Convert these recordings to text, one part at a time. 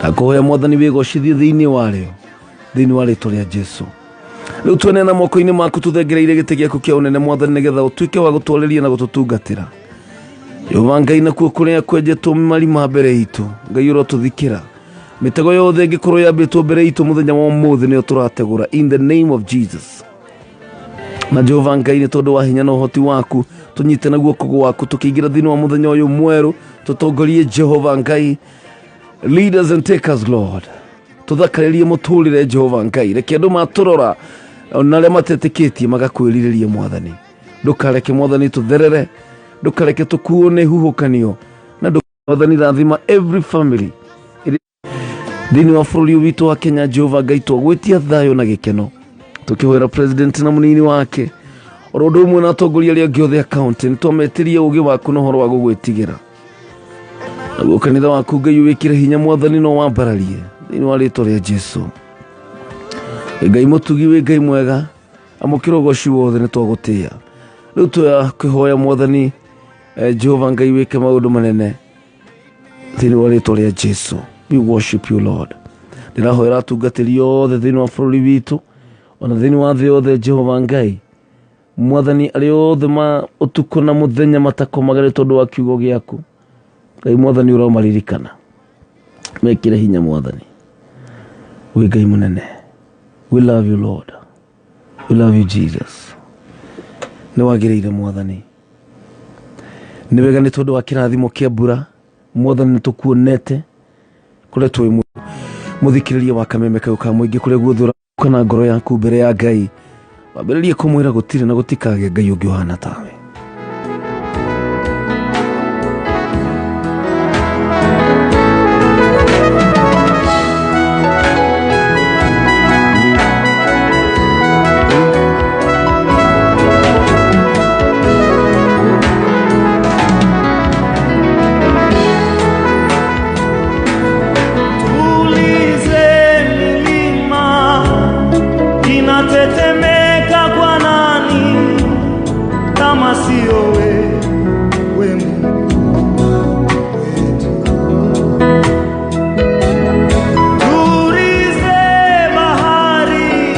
akoya mwathani wigocithie thiini wale toria Jesu. Riu twene na moko-ini maku tuthengereire giti giaku kia unene mwathani nigetha utuike wa gutwariria na gututungatira. Jehova Ngai nakuo kuria kwenjetwo marima mbere itu Ngai urotuthikira mitego yothe ngikorwo yambitwo mbere itu muthenya wa umuthi ni turategura in the name of Jesus. Na Jehova Ngai ni tondu wa hinya na uhoti waku tunyite na guoko gwaku tukiingira thini wa muthenya uyu mweru tutongorie Jehova Ngai, lead us and take us Lord. Tuthakaririe muturire Jehova Ngai, reke andu maturora na aria matetikitie magakwiriririe mwathani. Ndukareke mwathani tutherere, ndukareke tukuo ni huhukanio, na mwathani rathima every family thini wa bururi witu wa Kenya. Jehova Ngai twagwitia thayo na gikeno tukihoera president na munini wake orodo umwe na atongoria aria angĩ othe akaunti nitwametirie ugi waku na horo wa gugwitigira naguo kanitha waku Ngai wikire hinya mwathani no wambararie thini wa ritwa ria Jesu. Ngai mutugi we Ngai mwega amukira ugoci wothe nitwagutia riu twakihoya mwathani Jehova Ngai wike maundu manene thini wa ritwa ria Jesu. We worship you Lord. Ndirahoera atungatiri yothe thini wa bururi witu ona thini wa thĩ yothe Jehova Ngai mwathani ari yothe ma utuko na muthenya matakomagare tondu wa kiugo giaku Ngai mwathani uromaririkana mekire hinya mwathani we Ngai munene. We love you Lord, we love you Jesus. Ni wagiriire mwathani ni wega ni tondu wa kirathimo kia mbura mwathani nitukuonete kule twi muthikiririe wa kameme kau ka muingi kule guthura kana ngoro yaku mbere ya Ngai wambiririe kumwira gutire na gutikage Ngai ungi uhana tawe. Tetemeka kwa nani kama sio wewe Mungu wetu. Tulize bahari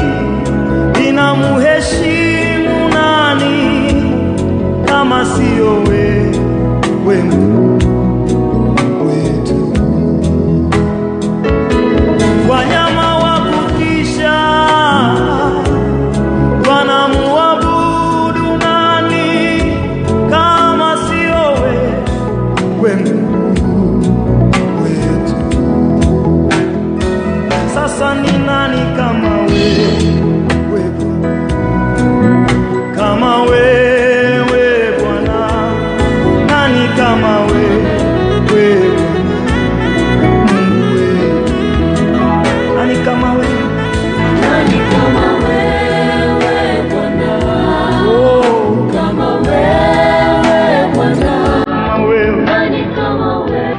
inamuheshimu nani kama sio wewe Mungu wetu. Wanyama wa kutisha wanamuabudu nani kama sio wewe Mungu wetu. Sasa ni nani kama wewe kama wewe Bwana? Nani kama wewe Mungu wetu? Nani kama wewe? Nani kama wewe Bwana? Oh, kama wewe Bwana. Kama wewe. Nani kama wewe?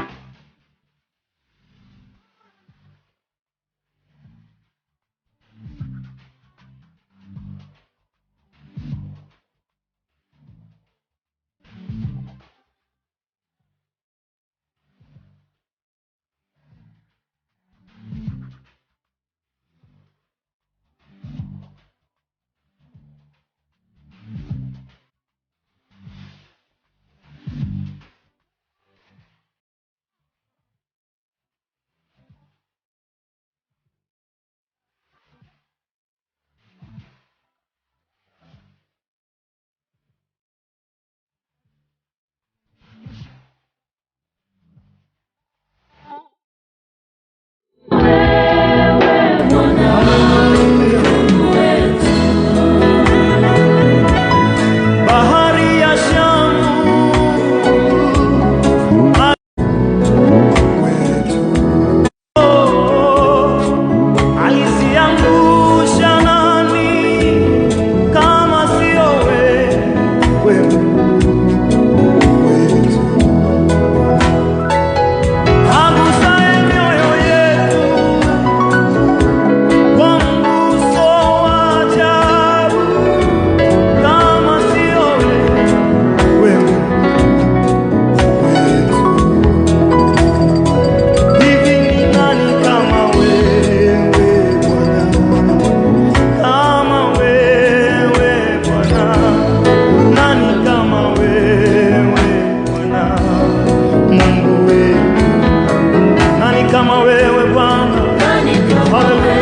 kama wewe Bwana? Nani kama wewe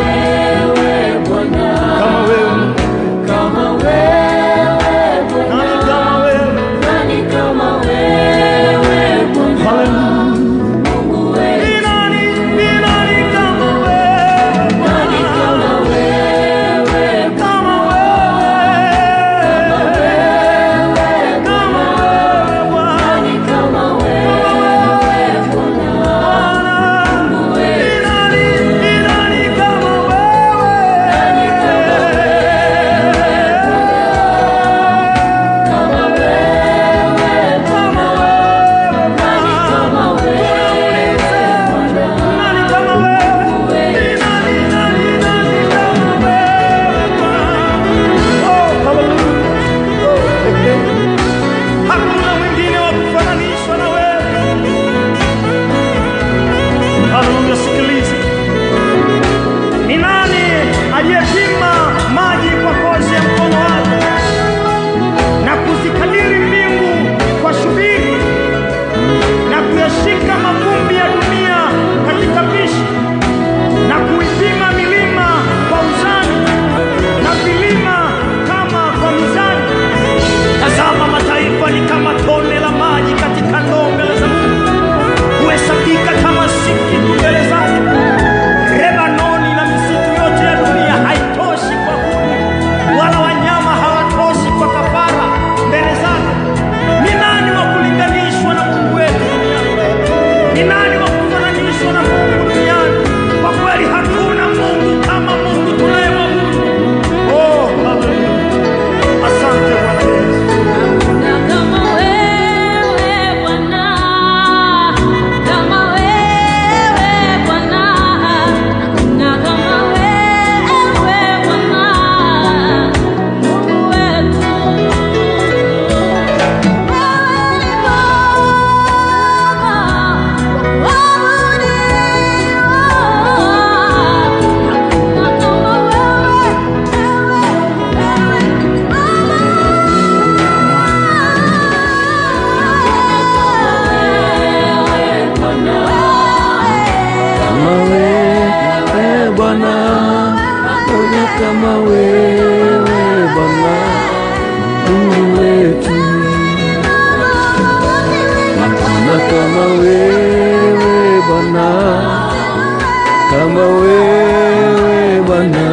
Bwana? Kama wewe, Kama wewe Bwana? nani kama wewe? Nani kama wewe Bwana? Hallelujah. Mungu wetu. Ni nani kama wewe? Nani kama wewe? Kama wewe. Kama wewe Bwana. Nani kama wewe Bwana? Mungu wetu. Ni nani kama wewe? Nani kama wewe Bwana? Kama wewe Bwana. Nani kama wewe Bwana? Nani kama wewe? Mungu wetu. Nani kama wewe Bwana? Oh, hallelujah. Hakuna mwingine wa kufananishwa na wewe. Hallelujah. Sikiliza. Ni nani aliyepima maji kwa kozi ya mkono wake na kuzikadiri mbingu kwa shubiri na kuyashika mavumbi ya dunia katika pishi na kuipima milima kwa uzani na vilima kama kwa mizani? Tazama, mataifa ni kama tone la maji katika ndoo mbele za Mungu, huhesabika kama sikitu mbele zake. Lebanoni na misitu yote ya dunia haitoshi kwa kuni, wala wanyama hawatoshi kwa kafara mbele zake. Ni nani wa kulinganishwa na Mungu wetu duniani? Ni nani wa kufananishwa na Mungu duniani? Kwa kweli hakuna Mungu kama Mungu tunayemwabudu. Oh, hallelujah. Asante Bwana Yesu. Hakuna kama wewe Bwana, kama wewe Bwana, hakuna kama wewe Bwana, Mungu wetu. Wewe ni Baba wa waabudiwa. Hakuna kama wewe, Kama wewe Bwana, hakuna kama wewe Bwana, Mungu wetu. Hakuna kama wewe Bwana, kama wewe Bwana,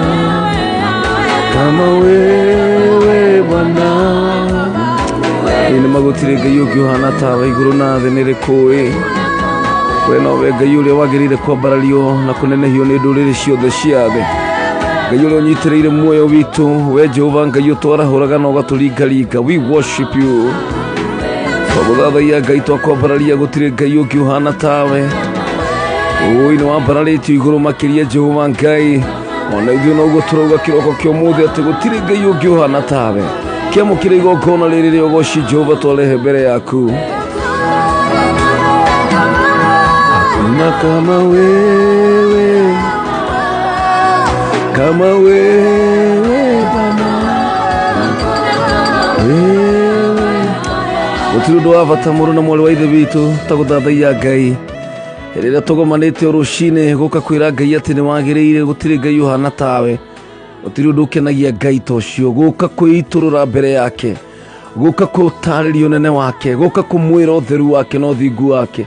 kama wewe Bwana. Ine magutire Ngai ungi uhana tawe iguru na thĩ nĩ rĩkũĩ. We nowe Ngai ũrĩa wagĩrĩire kwambarario na kũnenehio nĩ ndũrĩrĩ ciothe cia thĩ. Ngai ũrĩa ũnyitĩrĩire muoyo witũ, we Jehova Ngai ũtwarahũraga na ũgatũringaringa. We worship you. Twagũthathaia Ngai, twakwambararia, gũtirĩ Ngai ũngĩ ũhana tawe. Nĩ wambararĩtio igũrũ makĩria Jehova Ngai, ona ithuĩ noguo tũrauga kĩroko kĩa ũmũthĩ atĩ gũtirĩ Ngai ũngĩ ũhana tawe. Kĩamũkĩre igongona rĩrĩ rĩa ũgoci Jehova twarehe mbere yaku. Hakuna kama wewe, kama wewe Bwana, wewe gũtirĩ ũndũ wa bata mũrũ na mwarĩ wa ithe witũ ta gũthathaia Ngai rĩrĩa tũgomanĩte rũcinĩ gũka kwĩra Ngai atĩ nĩ wagĩrĩire. Gũtirĩ Ngai ũhana tawe, gũtirĩ ũndũ ũkenagia Ngai ta ũcio. Gũka kwĩitũrũra mbere yake, gũka kũtarĩria ũnene wake, gũka kũmwĩra ũtheru wake na ũthingu wake.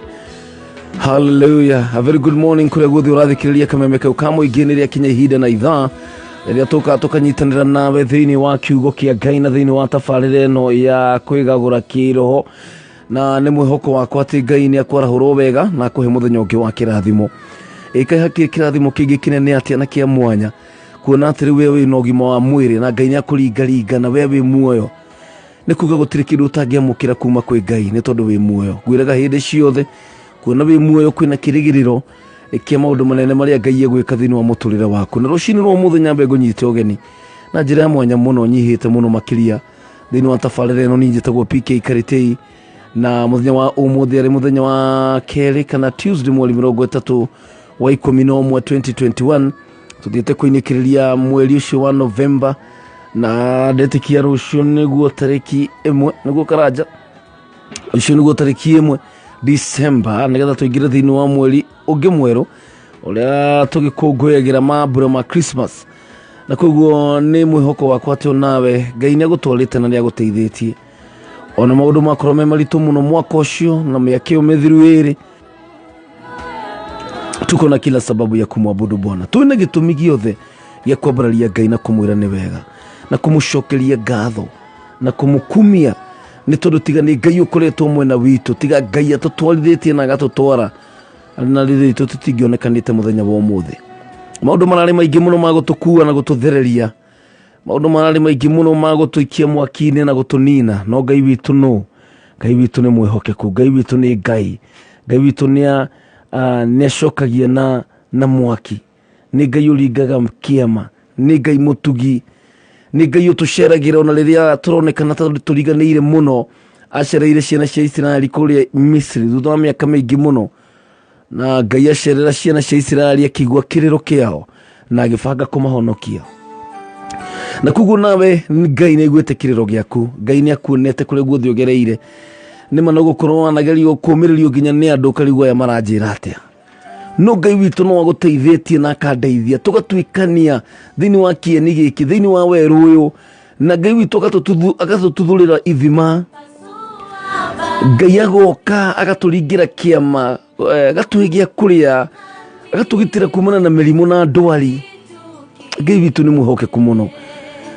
Hallelujah. A very good morning kũrĩa guothe ũrathikĩrĩria kameme kau ka mũingĩ nĩ rĩakinya ihinda na ithaa rĩrĩa tũkaga tũkanyitanĩra nawe thĩinĩ wa kiugo kĩa Ngai na thĩinĩ wa tabarĩra ĩno ya kwĩgagũra kĩroho, na nĩ mwĩhoko wakwa atĩ Ngai nĩ akwarahũrwo wega na akũhe mũthenya ũngĩ wa kĩrathimo. Ĩkai hakiri kĩrathimo kĩngĩ kĩnene atĩa na kĩa mwanya, kuona atĩ rĩu we wĩna ũgima wa mwĩrĩ na Ngai nĩ akũringaringa na we wĩ muoyo. Nĩ kuga gũtirĩ kĩndũ ũtangĩamũkĩra kuma kwĩ Ngai nĩ tondũ wĩ muoyo. Ngwĩraga hĩndĩ ciothe kuona wĩ muoyo kwĩna kĩrĩgĩrĩro kĩa maũndũ manene marĩa Ngai egwĩka thĩinĩ wa mũtũrĩre waku. Na rũcinĩ rwa ũmũthĩ nyambe ngũnyite ũgeni na njĩra ya mwanya mũno, nyihĩte mũno makĩria thĩinĩ wa tabarĩra ĩno. Niĩ njĩtagwo PK Karitei, na mũthenya wa ũmũthĩ arĩ mũthenya wa kerĩ kana Tuesday mweri 30 wa 11 2021. Tuthiĩte kũinĩkĩrĩria mweri ũcio wa November, na ndetĩkia rũciũ nĩguo tarĩki 1 nĩguo karanja, rũciũ nĩguo tarĩki 1 December, nĩgetha tũingĩre thĩinĩ wa mweri ũngĩ mwerũ ũrĩa tũgĩkũngũyagĩra mambura ma Christmas, na koguo nĩ mwĩhoko wakwa atĩ onawe Ngai nĩagũtwarĩte na nĩagũteithĩtie ona maũndũ makorwo me maritũ mũno mwaka ũcio na mĩaka ĩyo mĩthiru ĩrĩ. Tuko na kila sababu ya kumwabudu Bwana, twĩna gĩtũmi gĩothe gĩa kwambararia Ngai na kũmwĩra nĩ wega na kũmũcokeria ngatho na kũmũkumia, nĩ tondũ tiga nĩ Ngai ũkoretwo mwena witũ, tiga Ngai atũtwarithĩtie na agatũtwara na rĩrĩ tũtingĩonekanĩte mũthenya wa ũmũthĩ. Maũndũ mararĩ maingĩ mũno ma gũtũkua na gũtũthereria, maũndũ mararĩ maingĩ mũno ma gũtũikia mwaki-inĩ na gũtũnina, no Ngai witũ no, Ngai witũ nĩ mwĩhokeku, Ngai witũ nĩ Ngai, Ngai witũ nĩacokagia na mwaki, nĩ Ngai ũringaga kĩama, nĩ Ngai mũtugi, nĩ Ngai ũtũceragĩra ona rĩrĩa tũronekana tũriganĩire mũno. Acereire ciana cia Isiraeli kũrĩa Misiri thutha wa mĩaka mĩingĩ mũno, na Ngai acerera ciana cia Isiraeli akĩigua kĩrĩro kĩao na agĩbanga kũmahonokia. Na koguo nawe Ngai nĩaiguĩte kĩrĩro gĩaku, Ngai nĩakuonete kũrĩa guothe ũgereire, nĩma no gũkorwo wanagerio kũũmĩrĩrio nginya nĩ andũ ũkarigwo aya maranjĩra atĩa, no Ngai witũ no agũteithĩtie na akandeithia tũgatuĩkania thĩinĩ wa kĩeni gĩkĩ, thĩinĩ wa werũ ũyũ, na Ngai witũ agatũtuthũrĩra ithima. Ngai agoka agatũringĩra kĩama, agatũhe gĩa kũrĩa, agatũgitĩra kumana na mĩrimũ na ndwari. Ngai witũ nĩ mwĩhokeku mũno,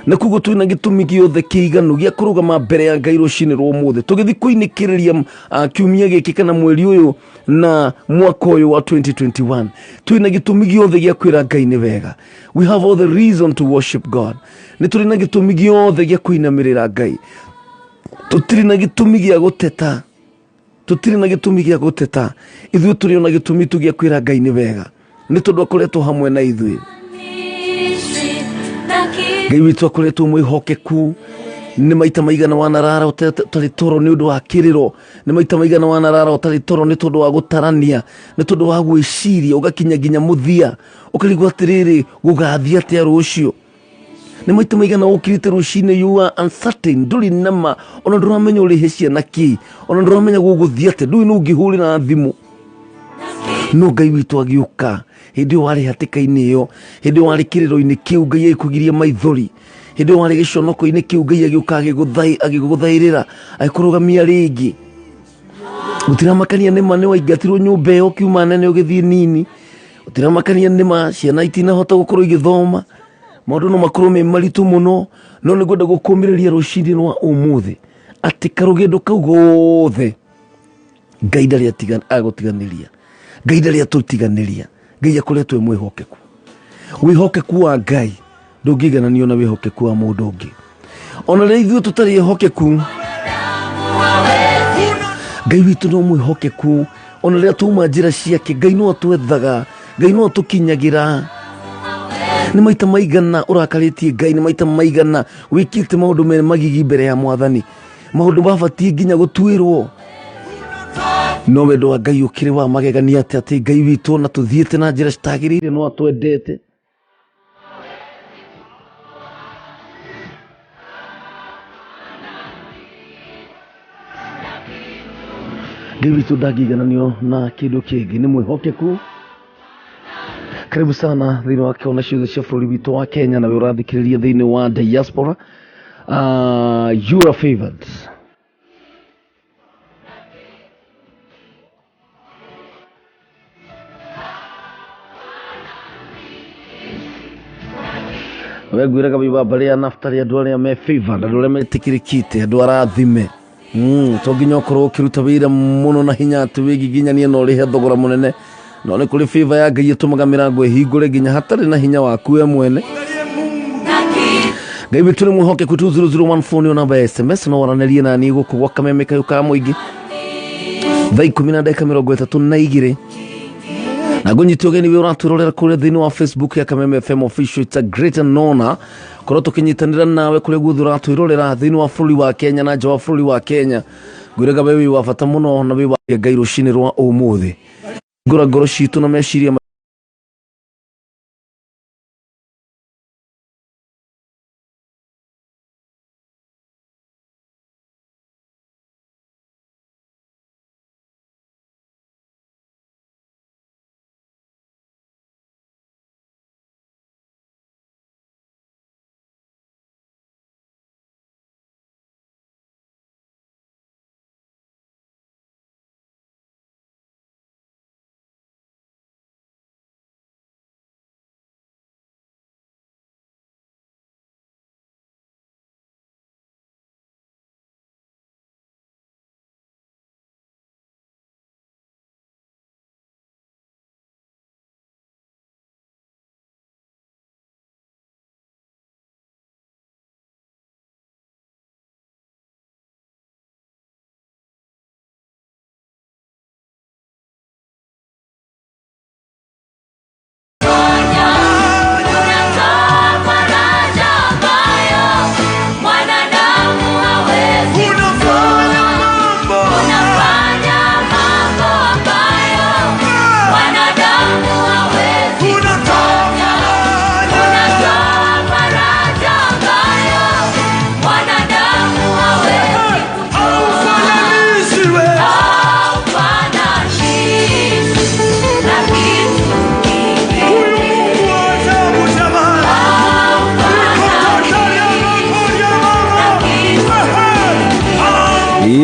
na koguo twĩna gĩtũmi gĩothe kĩiganu gĩa kũrũgama mbere ya Ngai rũcinĩ rwa ũmũthĩ tũgĩthiĩ kũinĩkĩrĩria kiumia gĩkĩ kana mweri ũyũ na mwaka ũyũ wa 2021. Twĩna gĩtũmi gĩothe gĩa kwĩra Ngai nĩ wega. We have all the reason to worship God. Nĩ tũrĩ na gĩtũmi gĩothe gĩa kũinamĩrĩra Ngai. Tũtirĩ na gĩtũmi gĩa gũteta, tũtirĩ na gĩtũmi gĩa gũteta, ithuĩ tũrĩ na gĩtũmi tu gĩa kwĩra Ngai nĩ wega, nĩ tondũ akoretwo hamwe na ithuĩ. Ngai witũ akoretwo mwĩhokeku, nĩ maita maigana wanarara ũtarĩ toro nĩ ũndũ wa kĩrĩro, nĩ maita maigana wanarara ũtarĩ toro nĩ tondũ wa gũtarania, nĩ tondũ wa gwĩciria ũgakinya nginya mũthia ũkarigwo atĩrĩrĩ gũgathiĩ atĩa rũciũ. Nĩ maita maigana ũkirĩte rũcinĩ you are uncertain, ndũrĩ nama, ona ndũramenya ũrĩhe ciana kĩ, ona ndũramenya gũgũthiĩ atĩa, ndũĩ nũ ũngĩhũrĩra thimũ. No Ngai witũ agĩũka hĩndĩ ĩyo warĩ hatĩka-inĩ ĩyo, hĩndĩ ĩyo warĩ kĩrĩro-inĩ kĩu Ngai agĩkũgiria maithori, hĩndĩ ĩyo warĩ gĩconoko-inĩ kĩu Ngai agĩũka agĩgũthaĩrĩra agĩkũrũgamia rĩngĩ. Gũtiramakania nĩma nĩ waingatirwo nyũmba ĩyo ũkiuma nene ũgĩthiĩ nini, gũtiramakania nĩma ciana itinahota gũkorwo igĩthoma, maũndũ no makorwo me maritũ mũno, no nĩ ngwenda gũkũũmĩrĩria rũcinĩ rwa ũmũthĩ atĩ karũgendo kau gothe Ngai ndarĩ agũtiganĩria, Ngai ndarĩ atũtiganĩria, Ngai akoretwo e mwĩhokeku. Wĩhokeku wa Ngai ndũngĩigananio na wĩhokeku wa mũndũ ũngĩ. Ona rĩrĩa ithuĩ tũtarĩ ehokeku, Ngai witũ no mwĩhokeku. Ona rĩrĩa tuma njĩra ciake, Ngai no atwethaga, Ngai no atũkinyagĩra. Nĩ maita maigana ũrakarĩtie Ngai, nĩ maita maigana wĩkĩte maũndũ me magigi mbere ya Mwathani, maũndũ mabatiĩ nginya gũtuĩrwo. No wendo wa Ngai ũkĩrĩ wa magegania atĩ Ngai witũ na tũthiĩte na njĩra citagĩrĩire no atwendete. Ngai witũ ndangĩigananio na kĩndũ kĩngĩ, nĩ mwĩhokeku. Karibu sana thĩinĩ wa kona ciothe cia bũrũri witũ wa Kenya, nawe ũrathikĩrĩria thĩinĩ wa diaspora. You are favored. We ngwĩraga wĩwamba rĩa Naftali, andũ arĩa me favored, andũ arĩa metĩkĩrĩkĩte, andũ arathime. To nginya ũkorwo ũkĩruta wĩra mũno na hinya atĩ wĩgiginyanie na ũrĩhe thogora mũnene, no nĩ kũrĩ favor ya Ngai ĩtũmaga mĩrango ĩhingũre nginya hatarĩ na hinya waku we mwene. Ngai witũ nĩ mwĩhokeku. 20014 nĩ namba ya SMS, no waranĩrie na niĩ gũkũ gwa Kameme kayũ ka mũingĩ thaa 10:32 na ngũnyiti ũgeni we ũratwĩrorera kũrĩa thĩinĩ wa Facebook ya Kameme FM Official. It's a great honor korwo tũkĩnyitanĩra nawe kũrĩa guothe ũratwĩrorera thĩinĩ wa bũrũri wa Kenya na nja wa bũrũri wa Kenya. Ngwĩraga we wĩ wa bata mũno na wĩ wa Ngai rũcinĩ rwa ũmũthĩ. Ngoro citũ na meciria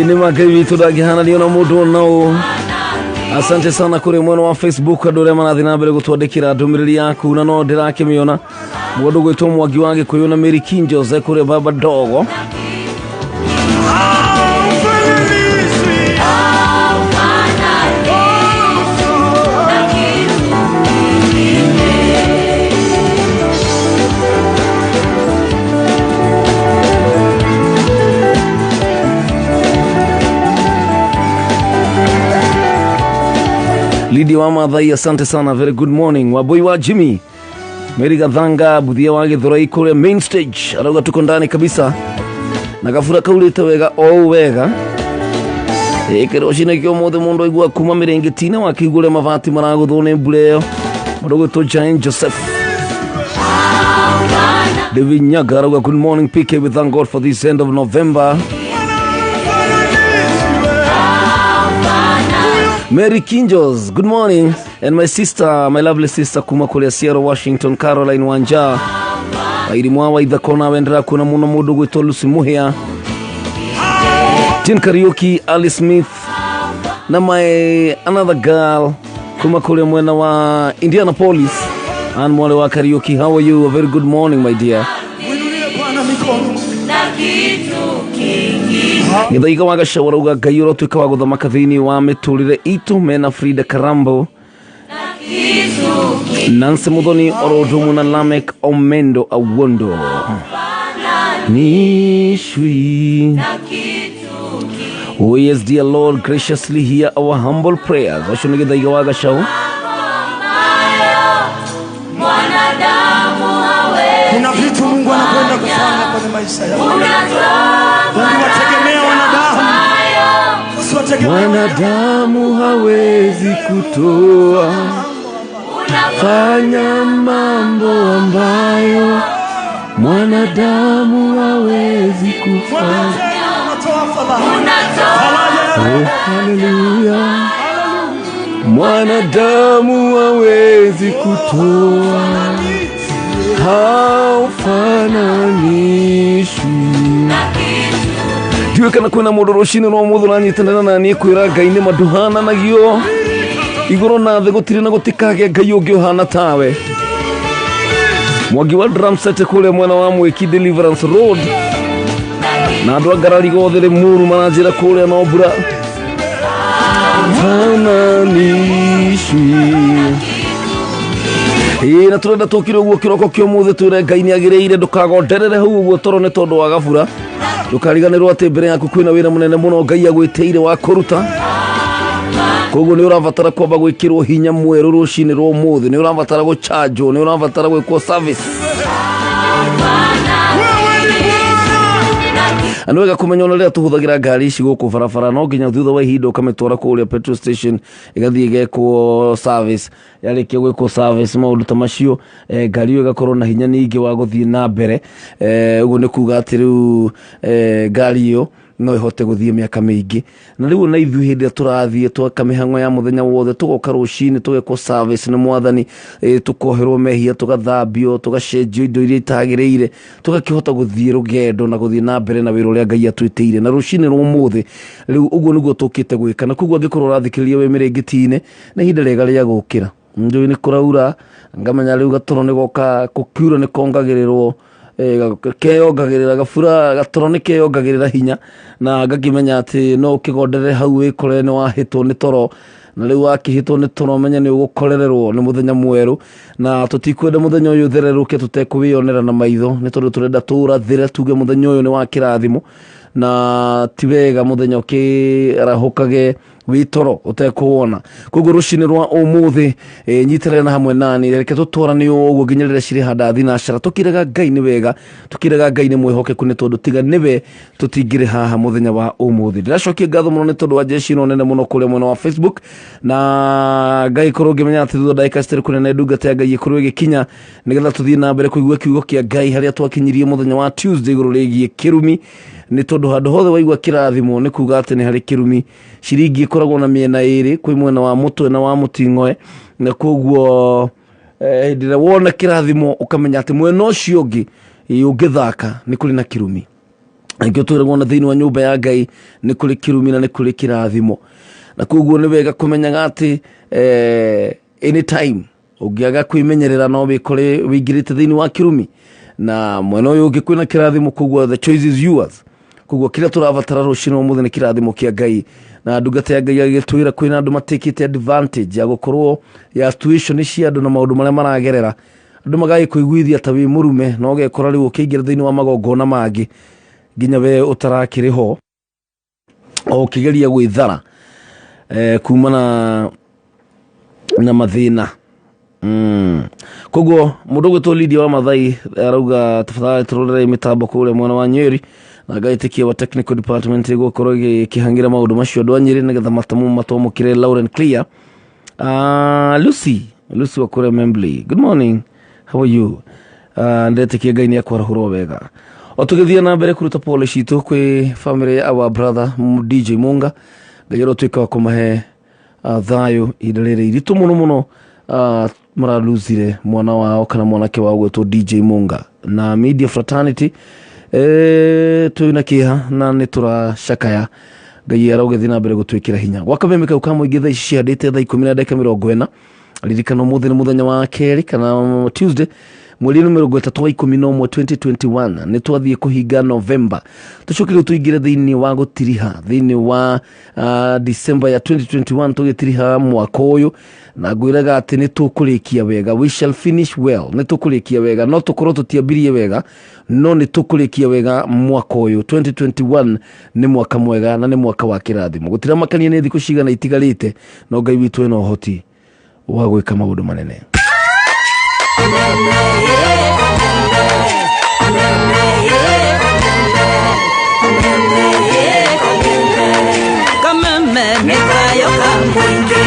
Ni magai vitu ndangihana niona mundu nao. Asante sana kuri mwena wa Facebook andore marathi na mbere gutwandikira ndumiriri yaku na no ndirakimiona mundu gwitwo Mwangi wa Gikuyu na Mary Kinjoze kuri baba dogo. Lydia wa Mathai, asante sana, very good morning. Waboi wa Jimmy Mary Gathanga Buthia wa Githurai kule main stage arauga tuko ndani kabisa na gafura kaulite wega o wega ekero shine kyo mothe mundu igwa kuma mirengetina wakigule mavati maraguthone mbuleo mudogo to Giant Joseph David Nyaga arauga good morning PK, we thank God for this end of November. Mary Kinjos, good morning. And my sister, my lovely sister kuma kule Seattle, Washington, Caroline Wanja airi mwawa idha kona wendera kuna muno mudu gwito Lucy Muhia Tin Karaoke, Ali Smith na my another girl kuma kule mwena wa Indianapolis and mwale wa Karaoke. How are you? A very good morning, my dear. Ngithaiga wagacawara uga Ngai tuika wa guthamaka thiini wa miturire itu mena Frida Karambo Nancy Muthoni Orodumu na Lamek Omendo Awondo Nishwi. Oh yes, dear Lord, graciously hear our humble prayers. Washuni ngithaiga wagacawu kuna vitu Mungu anakwenda kufanya kwenye maisha yako. Unategemea wanadamu hawezi kutoa, fanya mambo ambayo mwanadamu hawezi kufanya. Oh, hallelujah. Mwanadamu hawezi kutoa, haufananishwi. Diwe kana kwena mundu rucini no muthu nanyitanira nani kwira Ngai ni maduhana nagio iguru na thĩ gutire na gutikage Ngai ungi uhana tawe. Mwangi wa drum set kule mwena wa Mwiki Deliverance Road na andu agarari gothe ri muru maranjira kule no mbura fananishwi. Na turenda tukire uguo kiroko kio muthe twire Ngai ni agireire ndukagonderere hau uguo toro ni tondu wa gabura ndukariganirwo ati mbere yaku kwina wira munene muno Ngai agwiteire wa kuruta. Koguo ni urabatara kwamba gwikirwo hinya mweru rucini rwo muthe, ni urabatara guchanjo, ni urabatara gwikwo service. Anwega kumenya onaria tuhuthagira ngari ici guku barabara no nginya thutha wa ihinda ukamitwara kuria petrol station igathie igekwo service. Yarikio gwikwo service maundu ta macio ngari iyo igakorwo na hinya ningi wa guthie na mbere. Uguo ni kuga ati riu ngari iyo no ihote guthie miaka mingi na riu na ithu hindi turathie twakamihango ya muthenya wothe tugoka rucini tugekwo service ni mwathani tukoherwo mehia tugathambio tugacenjio indo iria itagireire tugakihota guthie rugendo na guthie na mbere na wira uria Ngai atwitire na rucini rwo muthe. Riu uguo niguo tukite gwika na kuguo angikorwo rathikiriria we mirengitine na ihinda rega ria gukira njui ni kuraura ngamenya riu gatoro ni goka kukiura ni kongagirirwo keyongagirira gabura gatoro ni keyongagirira hinya na ngakimenya ati no kigonderere hau ikore ni wahitwo ni toro na riu wakihitwo ni toro menya ni ugukorererwo ni muthenya mweru na tutikwenda muthenya uyu thereruke tutekuwionera na maitho ni tondu turenda turathire tuge muthenya uyu ni wa kirathimo na tiwega muthenya ukirahukage witoro utekuona. Koguo rucini rwa umuthi nyitirana na hamwe nani reke tutorane uguo nginyerera ciri handa thinashara tukirega Ngai ni wega tukirega Ngai ni mwihokeku ni tondu tiga niwe tutingire haha muthenya wa umuthi. Ndiracokia ngatho muno ni tondu wa jeshi no nene muno kule mwena wa Facebook na Ngai korwo ngimenya ati thutha ndagika citiri kunene ndungata Ngai ikorwo igikinya nigetha tuthie na mbere kuigua kiugo kia Ngai haria twakinyirie muthenya wa Tuesday iguru rigie kirumi ni tondu handu hothe waigua kirathimo ni kuga ati ni hari kirumi ciringi ikoragwo na miena iri kwi mwena wa mutwe na wa mutingoe na koguo ndira wona kirathimo ukamenya ati mwena ucio ungi ungithaka ni kuri na kirumi Angĩ twĩragwo na thĩinĩ wa nyũmba ya Ngai nĩ kũrĩ kĩrumi na nĩ kũrĩ kĩrathimo, na koguo nĩ wega kũmenyaga atĩ anytime ũngĩaga kwĩmenyerera no wĩkore wĩingĩrĩte thĩinĩ wa kĩrumi, na mwena ũyũ ũngĩ kwĩna kĩrathimo, koguo the choice is yours. Koguo kĩrĩa tũrabatara rũciinĩ ũmũthĩ nĩ kĩrathimo kĩa Ngai, na ndungata ya Ngai agĩtwĩra kwĩna andũ matekĩte advantage ya gũkorwo ya situation cia andũ na maũndũ marĩa maragerera, andũ magagĩkũiguithia ta wĩ mũrume na ũgekora rĩu ũkĩingĩra thĩinĩ wa magongona mangĩ nginya we ũtarakĩrĩ ho, o ũkĩgeria gwĩthara kumana na mathĩna. Koguo mũndũ ũgwĩtwo Lydia wa Mathai arauga tafadhali tũrorere mĩtambo kũrĩa mwena wa Nyeri, na ngagĩtĩkia wa technical department ĩgũkorwo ĩkĩhangĩra maũndũ macio andũ a Nyeri nĩgetha matwamũkĩre loud and clear. Lucy wa kũrĩa Membley, good morning, how are you? Ndetĩkia Ngai nĩ akwarahũrwo wega. O tũgĩthiĩ na mbere kũruta pole citũ kwĩ family ya our brother DJ Munga, Ngai arotwĩka wa kũmahe thayũ ihinda rĩrĩ iritũ mũno mũno maraluzire mwana wao kana mwanake wao gwĩtwo DJ Munga, na media fraternity twĩna kĩeha na nĩ tũracakaya. Ngai arogĩthiĩ na mbere gũtwĩkĩra hinya. Gwa kameme kau ka mũingĩ thaa ici cihandĩte thaa 10:40. Ririkana mũthĩ nĩ mũthenya wa kerĩ kana Tuesday, mweri nĩ 31 2021, nĩ twathiĩ kũhinga November, tũcokire tũingĩre thĩinĩ wa gũtiriha thĩinĩ wa December ya 2021 tũgĩtiriha mwaka ũyũ, na ngwĩraga atĩ nĩ tũkũrĩkia wega, we shall finish well, nĩ tũkũrĩkia wega, no tũkorwo tũtiambirie wega, no nĩ tũkũrĩkia wega mwaka ũyũ 2021. Nĩ mwaka mwega na nĩ mwaka wa kĩrathimo, gũtira makania nĩ thikũ cigana itigarĩte, no Ngai witũ ena ũhoti wa gwĩka maũndũ manene. Kameme nikayo kamwingi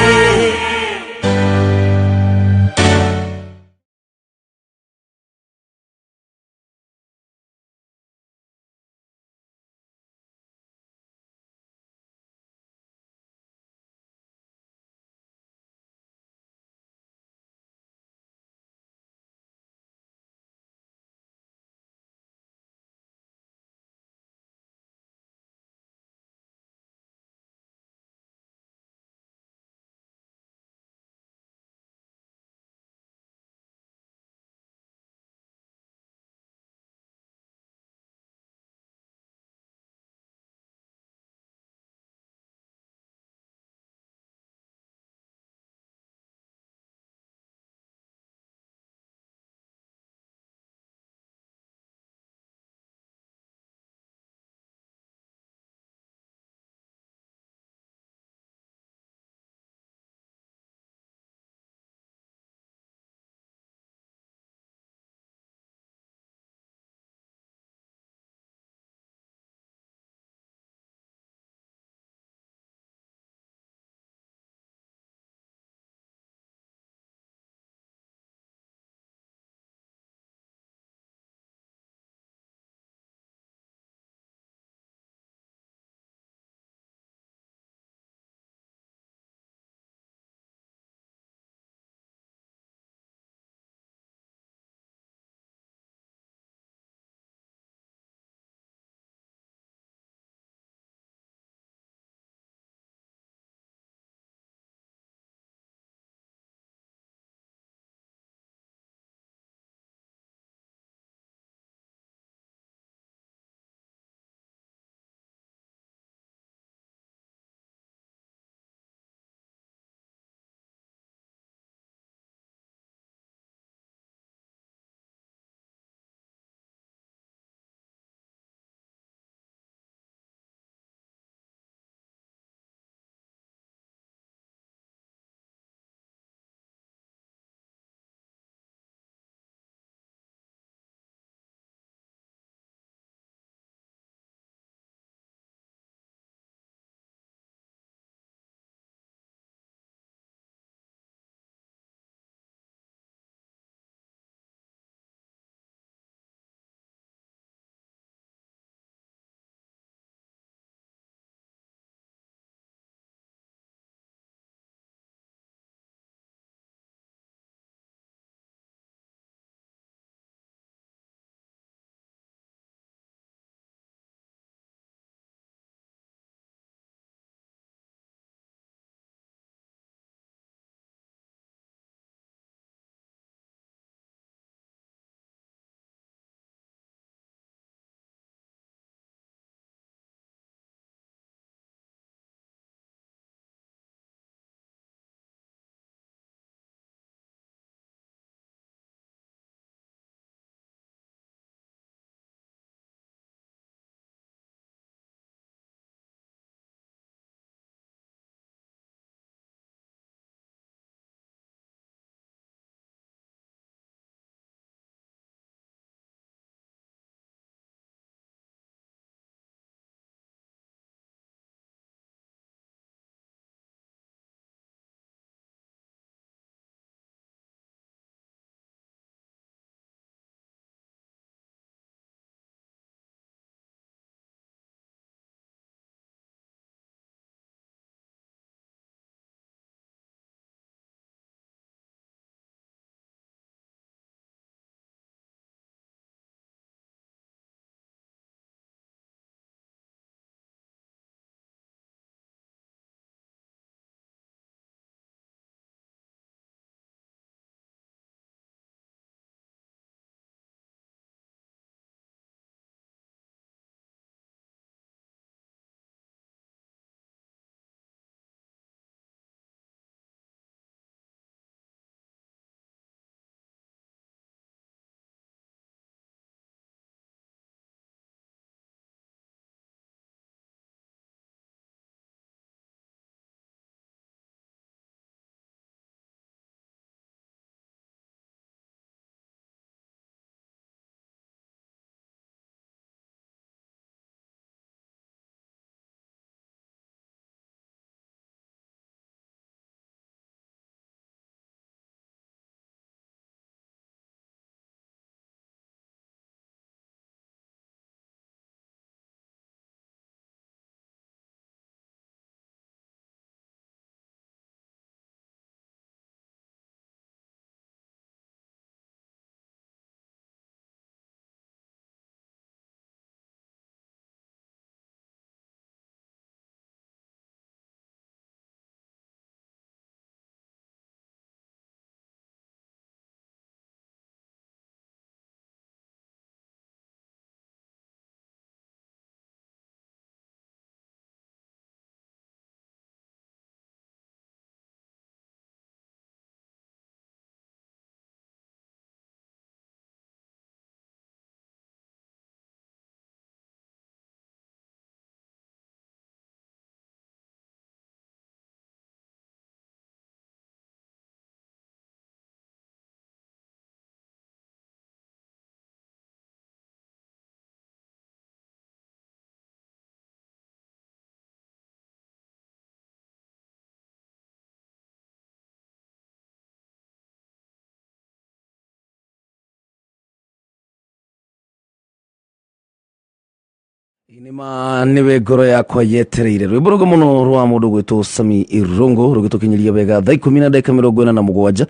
Inima niwe ngoro yakwa yetereire rwimbo rugo muno rwa mundu gwitwo Sami Irungu rugitukinyiria bega thaa 10:47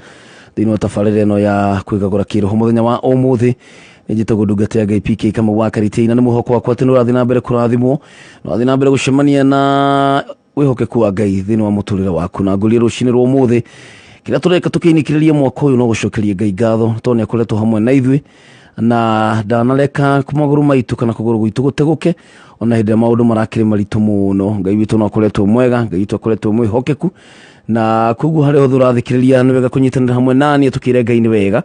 thiini wa tabarĩra ĩno ya kwĩgagũra kĩroho mũthenya wa ũmũthĩ njĩtagwo ndungata ya Ngai PK kama wakarĩte ina nĩ mũhoko wakwa atĩ nĩũrathiĩ na mbere kũrathimwo nĩũrathiĩ na mbere gũcemania na wĩhokeku wa Ngai thĩinĩ wa mũtũrĩre waku na ngũria rũcinĩ rwa ũmũthĩ kĩrĩa tũreka tũkĩinĩkĩrĩria mwaka ũyũ no gũcokeria Ngai ngatho tondũ nĩakoretwo hamwe na ithuĩ na ndanareka kumaguru maitu kana kuguru gwitu guteguke ona hinde maundu marakire maritu muno Ngai witu no akoretwo mwega Ngai witu akoretwo mwihokeku na kugu hari hothe urathikiriria ni wega kunyitanira hamwe nani tukire Ngai ni wega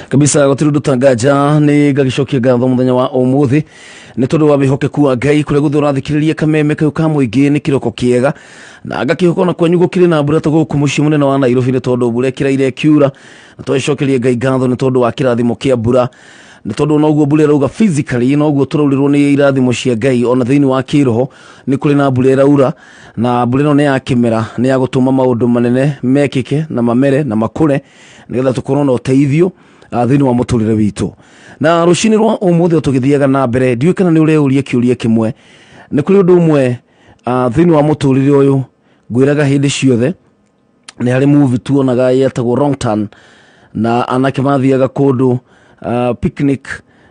kabisa gutiru dutangaja ni gagicokia ngatho muthenya wa umuthi ni tondu wa bihokeku wa Ngai kuria guthe urathikiriria kameme kau ka muingi ni kiroko kiega na gakihokona kwanyu gukiri na mbura taguku muci munene wa Nairobi ni tondu mbura kiraire kiura na twacokeria Ngai ngatho ni tondu wa kirathimo kia mbura ni tondu noguo mbura rauga physically noguo turaurirwo ni irathimo cia Ngai ona thiini wa kiroho ni kuri na mbura raura na mbura no ni ya kimera ni ya gutuma maundu manene mekike na mamere na makure nigetha tukorwo na uteithio thiini wa muturire witu na rucini rwa umuthi tugithiaga na mbere ndiwe kana ni ureuria kiuria kimwe ni kuri undu umwe thiini wa muturire uyu ngwiraga hindi ciothe ni hari movie tuonaga yetagwo Wrong Turn na anake mathiaga kundu picnic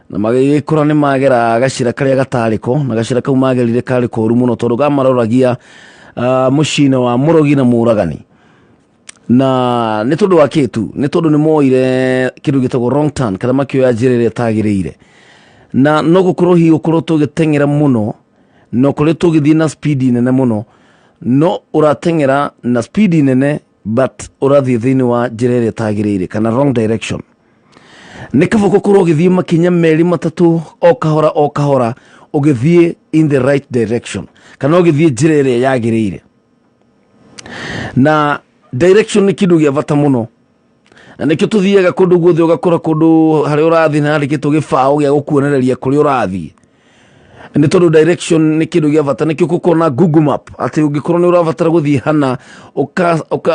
na magikora ni magera gacira karia gatariko na gacira kau magerire kari koru muno tondu gamaroragia mucine wa murogi na muragani na ni tondu wa kitu ni tondu ni moire kindu gitagwo Wrong Turn kana makioya njirire tagirire na no gukorwo hi ukorwo tugitengera muno no kuri tugithii na speed nene muno no uratengera na speed nene but urathii thiini wa njirire tagirire kana wrong direction ni kaba gukorwo ugithii makinya meri matatu o kahora ugithii in the right direction kana ugithii njirire yagirire na direction ni kindu gia bata muno na nikio tuthiaga kundu guothe ugakora kundu hari urathi na hari kitu gifao gia gukuonereria kuri urathi ni tondu direction ni kindu gia bata nikio gukona Google Map ati ungikorwo ni urabatara guthii hana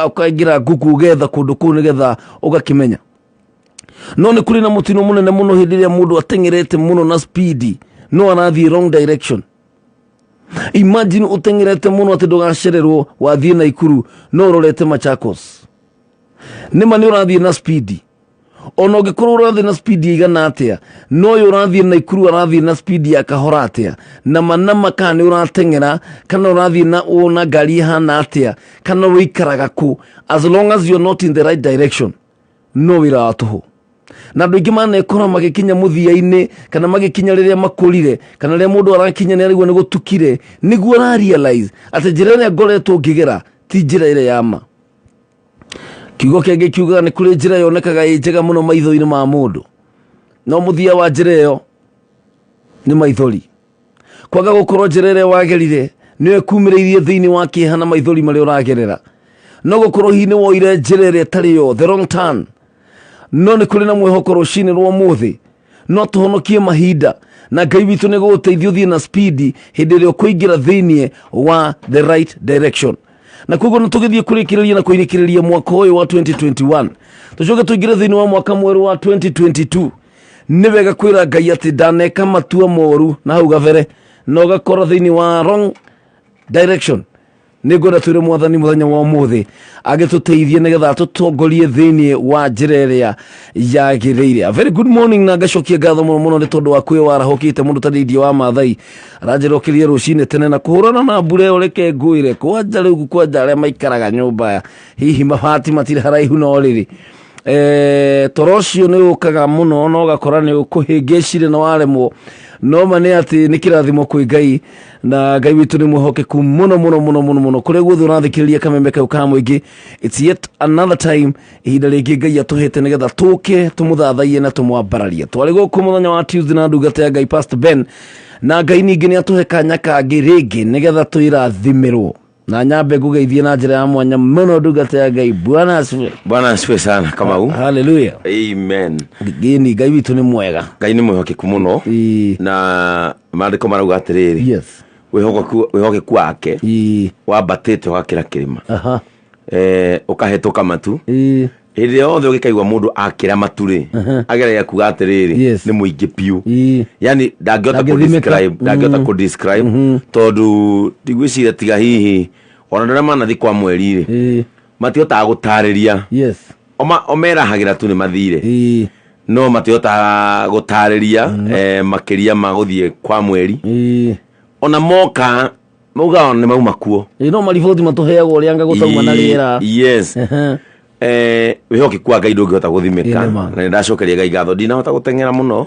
ukaingira Google getha kundu kuu nigetha ugakimenya no ni kuri na mutino munene muno hindi ria mundu atengerete muno na speed no anathi wrong direction. Imagine utengerete muno ati ndugacererwo wathie na Ikuru no urorete Machakos nima ni urathie na speed ona ungikorwo urathie na speed igana atia no urathie na Ikuru urathie na speed ya kahora atia na manama kana uratengera kana urathie na una ngari hana atia kana wikaraga ku as long as you're not in the right direction no wira atuhu na ndingi manekora magikinya muthia-ini kana magikinya riria makurire kana riria mundu arakinya ni arigwo ni gutukire niguo ra realize ati njira ĩrĩa ngoretwo ngigera ti njira ĩrĩa yama kiugo kĩngĩ kiuga ni kuri njira yonekaga ĩ njega muno maitho-ini ma mundu no muthia wa njira ĩyo ni maithori kwaga gukorwo njira ĩrĩa wagerire niwe kumĩrĩirie thiini wa kĩeha na maithori marĩa ũragerera no gukorwo hi ni woire njira ĩrĩa tarĩ yo the wrong turn no ni kuri na mwihoko rucini rwa muthi no tuhonokie mahinda na Ngai witu ni guteithio thie na speed hindi ria kuingira thiini wa the right direction na kugo no tugithie kurikiriria na kuirikiriria mwaka uyu wa 2021 tucoke tuingire thiini wa mwaka mweru wa 2022 ni wega kwira Ngai ati ndaneka matua moru na hau gavere no gakora thiini wa wrong direction nigora twire mwathani muthenya wa umuthi agituteithie nigetha tutongorie thiini wa njira ĩrĩa yagĩrĩire. A very good morning na ngacokia ngatho muno ni tondu wa kuya warahokite mundu taridi wa Maathai aranjerokirie rucine tene na kuhurana na mbura ĩyo reke ngwire kwanja riu kwanja arĩa maikaraga nyumba hihi mabati matire haraihu no riri torocio ni ukaga muno no gakora ni ukuhingicire na waremwo no mane ati ni kirathimo kwi Ngai na Ngai witu ni muhokeku muno kuri guothe urathikiriria kameme kau ka muingi. It's yet another time ihinda ringi Ngai atuhete nigetha tuke tumuthathaie na tumwambararie twari guku muthenya wa Tuesday na ndungata ya Ngai Pastor Ben na Ngai ningi ni atuhe kanya kangi ringi nigetha tuirathimirwo na nyambe kugeithie na njira ya mwanya muno ndungata ya Ngai. Bwana asifiwe sana Kamau. Hallelujah, amen. Gini Ngai witu ni mwega, Ngai ni mwihokeku muno na maandiko marauga atiriri, yes, wihokeku wake wambatite wakira kirima, ukahetũka matu hĩndĩ yothe ũgĩkaigua mũndũ akĩra matũrĩ agereria kuga atiriri nĩ mũingĩ piu, yani ndangĩhota kũdescribe tondũ ndigwĩciria tiga hihi ona ndĩrĩa manathi kwa mweri rĩ matihotaga gũtarĩria, omerahagĩra tu nĩ mathire no matihotaga gũtarĩria makĩria ma gũthiĩ kwa mweri, ona moka mauga nĩ mauma kuo, no mariboti matũheagwo ũrĩa anga gũtauma na rĩera. Yes. Wihokeku wa Ngai ndũngĩhota gũthimĩka, na nĩndacokeria Ngai ngatho ndinahota gũteng'era mũno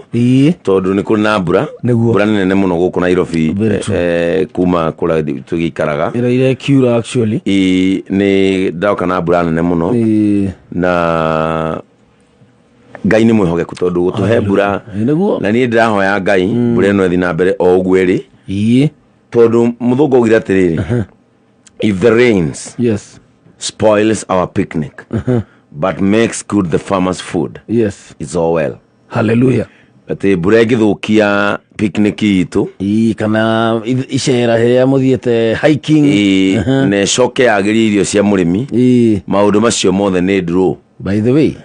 tondũ nĩ kũrĩ na mbura nĩ nene mũno gũkũ Nairobi, kuma kũrĩa tũgĩikaraga ĩrekiura actually nĩ ndoka na mbura nene mũno na Ngai nĩ mwĩhokeku tondũ gũtũhe mbura, na niĩ ndĩrahoya Ngai mbura ĩno ĩthiĩ na mbere o ũguo ĩrĩ, tondũ mũthũngũ augire atĩrĩrĩ, if the rains spoils our picnic but makes good the farmers food, it's all well. Hallelujah. Ati mbura ĩngĩthũkia picnic itũ kana icera rĩrĩa mũthiĩte hiking na ĩcoke yagĩrie irio cia mũrĩmi, maũndũ macio mothe nĩ ndurũ. By the way,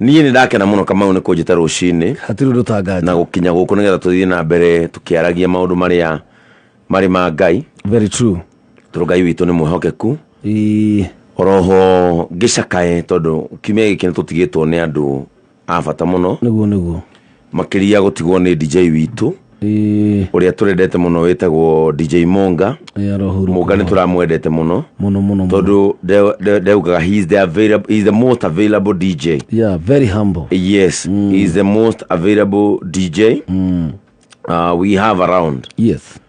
niĩ nĩ ndakena mũno Kamau nĩ kũnjĩta rũcinĩ hatirĩ ũndũ ta Ngai na gũkinya gũkũ nĩgetha tũthiĩ na mbere tũkĩaragia maũndũ marĩa marĩ ma Ngai. Very true. Tondũ Ngai witũ nĩ mwĩhokeku, oroho ngĩcakae tondũ kiumia gĩkĩ nĩ tũtigĩtwo nĩ andũ a bata mũno, nĩguo makĩria gũtigwo nĩ DJ witũ ũrĩa tũrendete mũno wĩtagwo DJ Monga. Monga nĩ tũramwendete mũno tondũ ndeugaga he is the most available DJ. Yeah, very humble. Yes, he is the most available DJ we have around. Yes.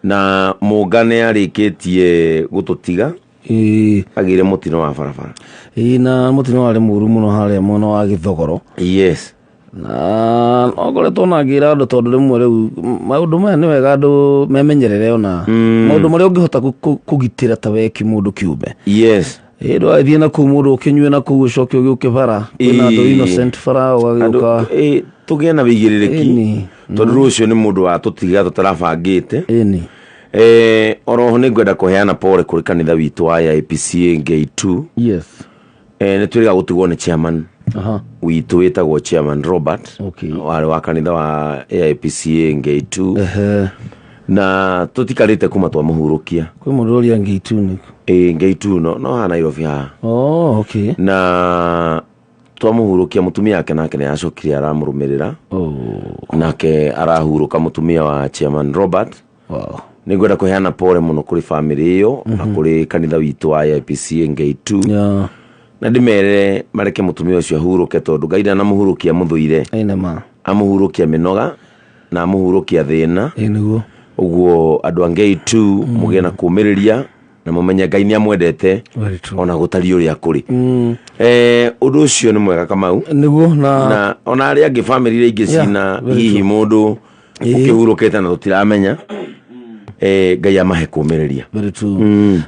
Na Monga nĩ arĩkĩtie gũtũtiga agire mutino wa barabara, na mutino wari mũru mũno harĩa mwena wa Gĩthogoro. Yes. Na ogoretwo na ngira andũ tondũ rĩmwe rĩu maũndũ maya nĩ wega andũ memenyerere ona maũndũ marĩa ũngĩhota kũgitĩra ta weki mũndũ kĩũmbe. Yes. Ĩndũ athiĩ na kũu mũndũ ũkĩnyue na kũu ũcoke ũgĩũke bara, kwĩna andũ innocent bara ũgagĩũka. Tũgĩe na wĩigĩrĩrĩki tondũ rũciũ nĩ mũndũ wa tũtiga tũtarabangĩte. Oroho nĩ ngwenda kũheana pole kũrĩ kanitha witũ wa IPCA Ngei 2. Yes. Nĩ twĩrĩga gũtigwo nĩ chairman witũ wĩtagwo Chairman Robert, warĩ wa kanitha wa IPCA Ngei 2 na tũtikarĩte kuma twamũhurũkia. Kwĩ mũndũ ũrĩa Ngei 2 nĩ Ngei 2 no ha Nairobi ha. Okay. Na twamũhurũkia mũtumia yake nake nĩ acokire aramũrũmĩrĩra nake arahurũka mũtumia wa Chairman Robert. Nĩ ngwenda kũheana pole mũno kũrĩ family ĩyo na kũrĩ kanitha witũ wa IPCA Ngei 2. Na ndĩmere mareke mũtumia ũcio ahurũke tondũ Ngai ndanamũhurũkia mũthũire, amũhurũkia mĩnoga na amũhurũkia thĩna. Ũguo andũ a Ngei 2 mũgĩe na kũũmĩrĩria na mũmenye Ngai nĩ amwendete ona gũtariĩ ũrĩa kũrĩ. Ũndũ ũcio nĩ mwega Kamau, na ona arĩa angĩ family iria ingĩ cina hihi mũndũ ũkĩhurũkĩte na tũtiramenya, Ngai amahe kũũmĩrĩria. Very true.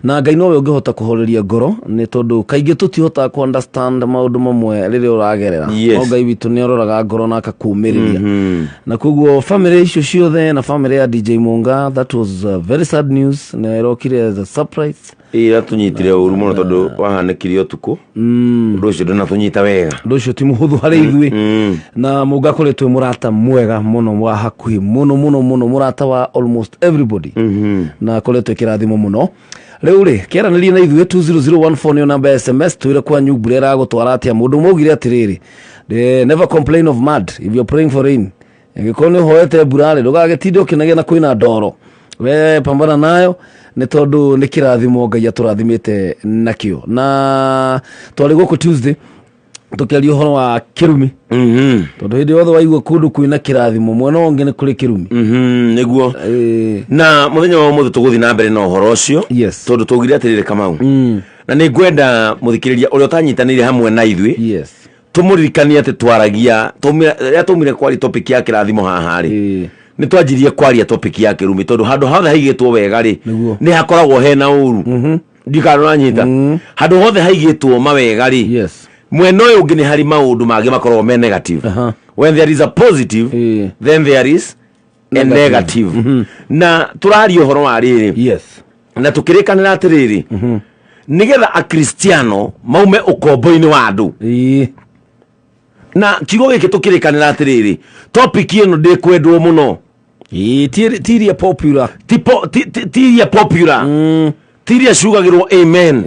Na Ngai nowe ũngĩhota kũhoreria ngoro nĩ tondũ kaingĩ tũtihotaga ku understand maũndũ mamwe rĩrĩa ũragerera. No Ngai witũ nĩ aroraga ngoro na akakũũmĩrĩria. Na koguo family icio ciothe na family ya DJ Monga, that was very sad news, na ĩrokire as a surprise. Tũnyitire ũru mũno tondũ wahanĩkire ũtukũ. Ũndũ ũcio ndũnatũnyita wega. Ũndũ ũcio ti mũhũthũ harĩ ithuĩ. Na Monga akoretwo mũrata mwega mũno wa hakuhĩ mũno mũrata wa almost everybody. Na akoretwo kĩrathimo mũno. Rĩu rĩ kĩaranĩria na ithuĩ 20014 nĩ namba SMS twĩre kwa nyumbura ĩragũtwara atĩa. Mũndũ mũgire atĩrĩrĩ, never complain of mud if you're praying for rain. Angĩkorwo nĩ ũhoete mbura rĩ ndũgagĩtinde ũkĩnagia na kwĩna ndoro, we pambana nayo nĩ tondũ nĩ kĩrathimo Ngai atũrathimĩte nakĩo. Na twarĩ gũkũ Tuesday tũkĩaria ũhoro wa kĩrumi, tondũ hĩndĩ yothe waigua kũndũ kwĩna kĩrathimo mwena ũngĩ nĩ kũrĩ kĩrumi. Nĩguo na mũthenya wa ũmũthĩ tũgũthiĩ na mbere na ũhoro ũcio tondũ tũgire atĩrĩrĩ Kamau, na nĩ ngwenda mũthikĩrĩria ũrĩa ũtanyitanĩire hamwe na ithuĩ tũmũririkanie atĩ twaragia rĩrĩa tũmire kwaria topic ya kĩrathimo haha rĩ nĩ twanjirie kwaria topic ya kĩrumi tondũ handũ hothe haigĩtwo wega rĩ nĩ hakoragwo hena ũru. ndikananyita handu hothe haigitwo mawega ri Yes. mwena uyu ungi ni hari maundu magi makorwo me negative. When there is a positive, then there is a negative. Na turario horo wa riri. Yes. Na tukirikanira atiriri. Nigetha a Cristiano maume ukombo-ini wa andu. Na kigo giki tukirikanira atiriri. Topic ino ndikwendwo muno. Tiria popular. Tiria popular. Tiria shugagirwo amen.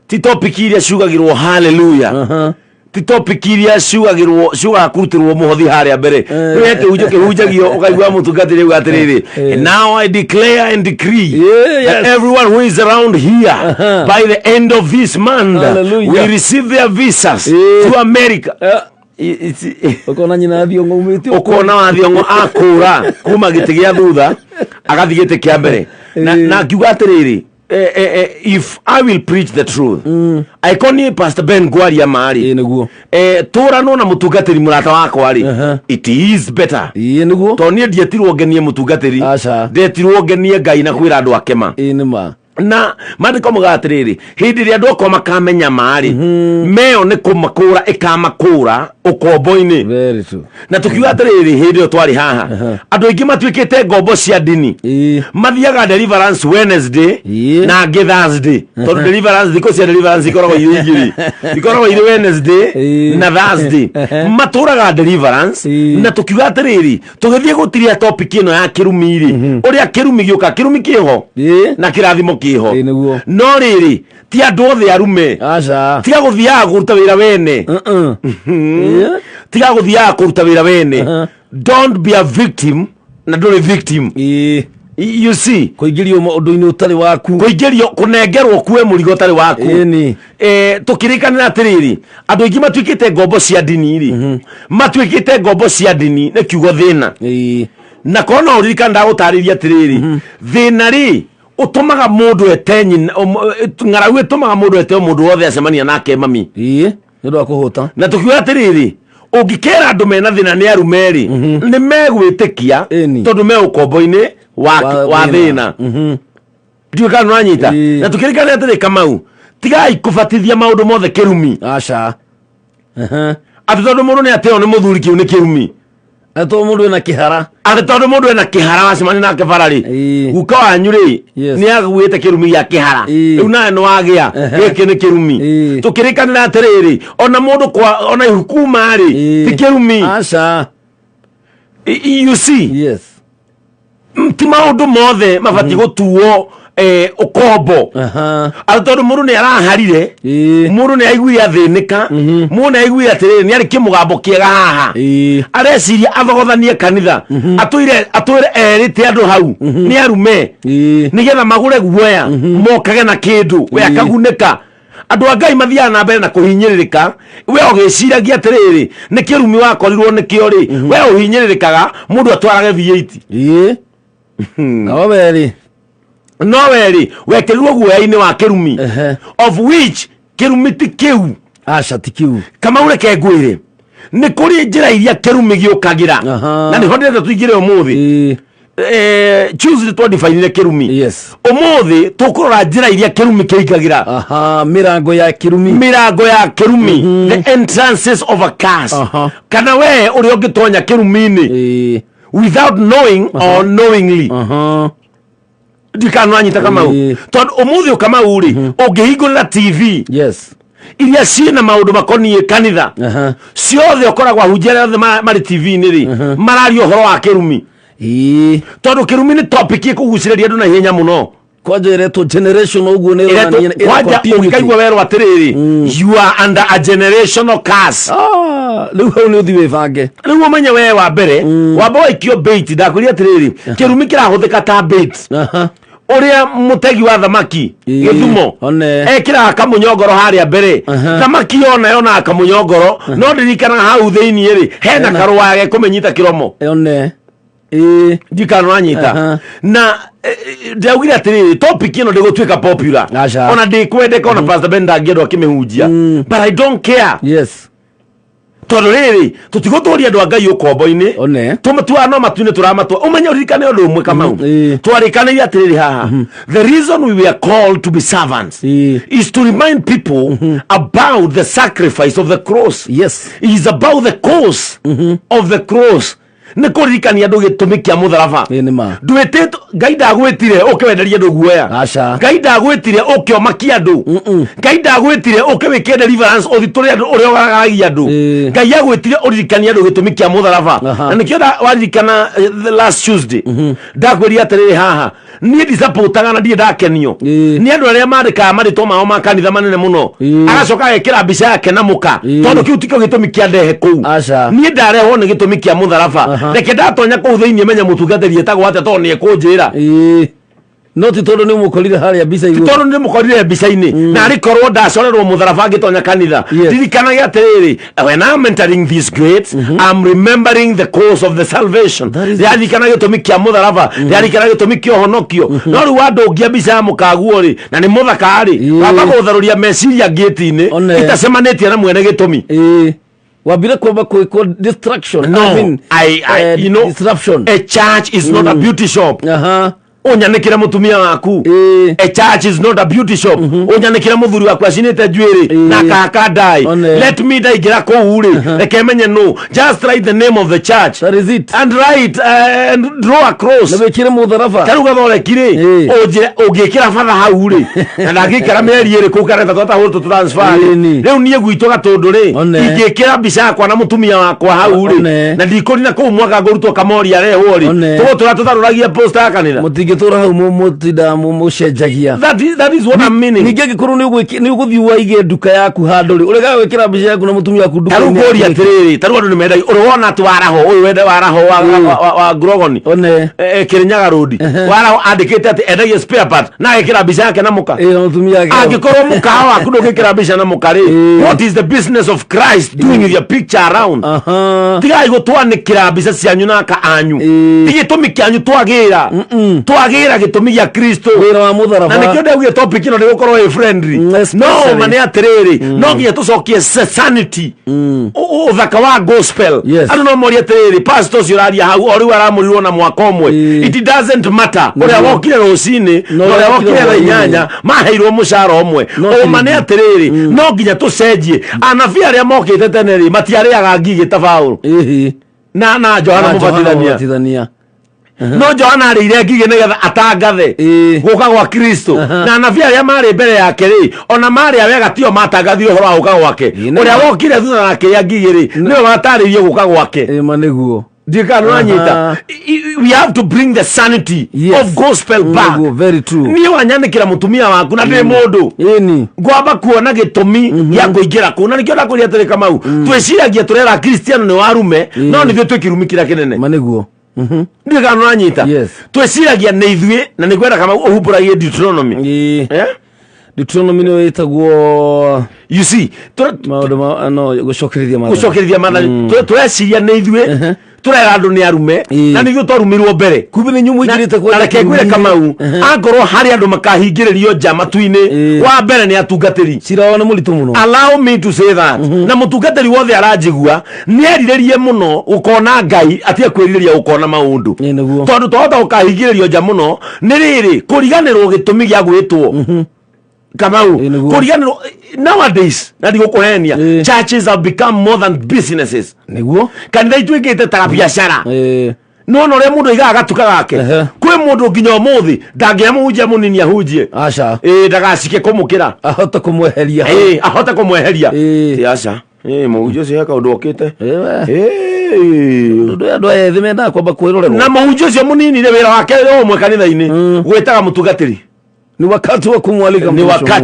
Ti topic iria shugagirwo hallelujah. Ti topic iria shugagirwo kurutirwo muhothi haria mbere. Weke hujagio ukaigwa mutungatire ugatiriri. And now I declare and decree that everyone who is around here by the end of this month will receive their visas to America. Ukona nyina thiongo umiti ukona wa thiongo akura kuma giti gia thutha agathi giti kia mbere na kiuga atiriri if I will preach the truth I call Pastor Ben Gwaria mari niguo tura no na mutungatiri murata wakwa ri it is better niguo to nie ndietirwo ngenie mutungatiri ndetirwo ngenie Ngai na kwira andu akema nima na mandiko mugatiriri hindi ria andu akwa makamenya mari meo ni kumakura ikamakura ukombo-ini very true na tukiuga atiriri hindi twari haha andu ingi matwikite ngombo cia dini mathiaga deliverance Wednesday na Thursday tondu deliverance thiko cia deliverance ikoragwo igiri ikoragwo iri Wednesday na Thursday maturaga deliverance na tukiuga atiriri tugithie gutiria topic ino ya kirumiri uria kirumi giuka kirumi kiho na kirathimo kiho no riri ti andu othe arume ti aguthiaga kuruta wira wene ti aguthiaga kuruta wira wene don't be a victim na nduri victim you see kuingirio undu-ini utari waku kuingirio kunengerwo kuwe murigo utari waku tukirikanira atiriri andu ingi matwikite ngombo cia dini ri matwikite ngombo cia dini ne kiugo thina na kona uririkana ndagutariria atiriri thina ri utumaga mundu etenyi ngaragu utumaga mundu eteo mundu wothe acemania nake mami ndu wa kuhuta na tukiuga atiriri ungikera andu mena thina ni arumeri ni megwitikia tondu me ukombo-ini wa thina ndiwe kana nwanyita na tukirikana atiri Kamau tigai kubatithia maundu mothe kirumi ati tondu mundu ni ateo ni muthuri kiu ni kirumi ato mundu ena kihara ati tondu mundu ena kihara wacemania nake barari guka wanyu ri ni agwite kirumi ya kihara riu nawe ni wagia giki ni kirumi tukirikanira atiriri ona mundu kwa ona hukuma ri ti kirumi you see yes ti maundu mothe mabati gutuo ukombo atondo mundu ni araharire mundu ni aiguire athinika mundu ni aiguire atiriri ni ari kimugambo kiega haha areciria athogothanie kanitha atwire erite andu hau ni arume nigetha magure guoya mokage na kindu we akaguneka andu a Ngai mathiaga na mbere na kuhinyiririka we ugiciragia atiriri ni kirumi wakorirwo ni kio ri we uhinyiririkaga mundu atwarage V8 Noweri wekerirwo guoya-ini wa kirumi of which kirumi ti kiu ti kiu kama ureke ngwire ni kuri njira iria kirumi giukagira na ni hodete tuigire umuthi choose to define kirumi umuthi tukurora njira iria kirumi kiikagira mirango ya kirumi the entrances of a cast kana we uri ungitonya kirumi-ini without knowing or knowingly ndikanwanyita Kamau tondu umuthi Kamau ri ungihingurira TV iria ciina maundu makonie kanitha ciothe ukoragwa hunjira othe mari TV-ini ri marario horo wa kirumi tondu kirumi ni topic ikuguciriria andu na hinya muno kwanja ireto generation uguo ni kwanja ukikaigua wero atiriri you are under a generational curse riu hau ni uthi wibange riu umenye we wa mbere wamba waikio bait ndakuria atiriri kirumi kirahuthika ta bait uria mutegi wa thamaki githumo ekira kamunyongoro haria mbere thamaki yona akamunyongoro no ndirikana hau thiini ri hena karwage kumenyita kiromo ndikanwanyita na ndaugire atiriri topic ino ndigutwika popular ona ndikwendeka ona Pastor Ben ndangĩendwo akimihunjia but I don't care tondu riri tutigutũria andu a Ngai ukombo-ini One. tumtua no matune turamatwa umenye uririkane undu umwe Kamau twarikanirie atiriri haha the reason we were called to be servants is to remind people about the sacrifice of the cross. Yes. It is about the cause of the cross. Nä kå ririkania andå gä tå mä kia må tharaba ndwä tä Ngai ndagwä tire å kä wenderia andå guoya Ngai ndagwä tire å kä omakia andå Ngai ndagwä tire å kä wä kä deliverance å thitå rä andå å rä a å garagagia andå Ngai agwä tire å ririkania andå gä tå mä kia må tharaba na nä kä o waririkana the last Tuesday ndakwä ria atä rä rä haha niä ndicapotaga na ndiä ndakenio nä andå arä a mandäkaga marĩtwa mao ma kanitha manene må no agacoka agäkä ra mbica yake na må ka tondå kä u tikio gä tå mi kä a ndehe kå u niä ndarehwo nä gä tå mi kä a må tharaba reke ndatonya kå u thä iniä menye må tungatĩri etagwo atä tondå nä ekå njä ra no ti tondu ni mukorire haria mbica iguru tondu ni mukorire mbica-ini na rikorwo ndacorerwo mutharaba ngitonya kanitha ririkanagia atiriri when I'm entering this gate I'm remembering the cause of the salvation ririkanagia gitumi kia mutharaba ririkanagia gitumi kia uhonokio no riu andungia mbica ya mukaguo ri na ni muthaka ri wamba gutharuria meciria gate-ini itacemanitie na mwene gitumi wabire kwamba kwa distraction no, you know, disruption. A church is not a beauty shop. Unyanikira mutumia waku a church is not a beauty shop unyanikira muthuri waku acinite njwiri na kaka dai let me ndaingira kuu ri reke menye no just write the name of the church that is it and write and draw a cross na wekire mutharaba taru gathore kire ungikira batha hau ri na ndangikira meri iri ku karetha twata hurtu transfer riu nie gwitwo gatundu ri ingikira mbica yakwa na mutumia wakwa hau ri na ndikorina kuu mwaka ngurutwo kamori arehwo ri tugutura tutaruragia poster ya kanitha gitura hau mutida mucenjagia that is what I'm meaning ninge gikuru ni uguthi waige nduka yaku handu ri urega gwikira mbica yaku na mutumia waku nduka taru ngori atiriri taru andu ni mendai urwona ati waraho uyu wende waraho wa Grogoni Kirinyaga road waraho andikite ati endagia spare part na ekira mbica yake na muka na mutumia yake angikorwo muka waku ndugikira mbica na muka ri what is the business of Christ doing with your picture around tigai gutwanikira mbica cianyu na ka anyu tigitumi kianyu twagira twagira gitumi ya Kristo wira wa mutharaba na nikio ndaugie topic ino ndigukorwo e friendly no mane atiriri no nginya tucokie sanity uthaka wa gospel andu no mori atiriri pastors yuraria hau ori aramurirwo na mwaka umwe it doesn't matter uria wokire rucini uria wokire thaa inyanya maheirwo mucara umwe mane atiriri no nginya tucenjie anabii aria mokite tene ri matiariaga ngigi ta Paulo na Johana Mubatithania no Johana arire ngige nigetha atangathe guka gwa Kristo na anabii aria mari mbere yake ri ona mari awega tio matangathire uhoro wa guka gwake uria wokire thutha nake ya ngige ri niwe wataririe guka gwake maniguo ndikano anyita we have to bring the sanity of gospel back very true ni wanyanikira mutumia waku na ndi mundu ngwamba kuona gitumi ya kuingira kuna nikio ndakuria tiri Kamau twiciragia turera Kristiano ni warume no nithio twikirumikira kinene maniguo ndikano anyita twiciragia ni ithue na ni kwenda Kamau uhumburagie Deuteronomy Deuteronomy no itagwo you see no gucokerithia mathani tureciria ni ithue turera andu ni arume na nithio twarumirwo mbere kumbe ni nyumu igirite kwa reke gwire Kamau angorwo hari andu makahingiririo nja matu-ini wa mbere ni atungatiri ciraona muritu muno allow me to say that na mutungatiri wothe aranjigua ni eriririe muno ukona Ngai atia kwiririria ukona maundu tondu twahota ukahingiririo nja muno ni riri kuriganirwo gitumi gia gwitwo Kamau kuriganirwo nowadays na ndigukuhenia churches have become more than businesses niguo kanitha itwikite ta biashara no no re mundu igaga gatuka gake kwi mundu nginya umuthi ndangia muhunjia munini ahunjie aca ndagacike kumukira ahota kumweheria ahota kumweheria ti aca muhunjia cio heka undu okite ndu ethi menda kwamba kwirorerwo na muhunjia cio munini ni wira wake umwe kanitha-ini gwitaga mutungatiri ni wakati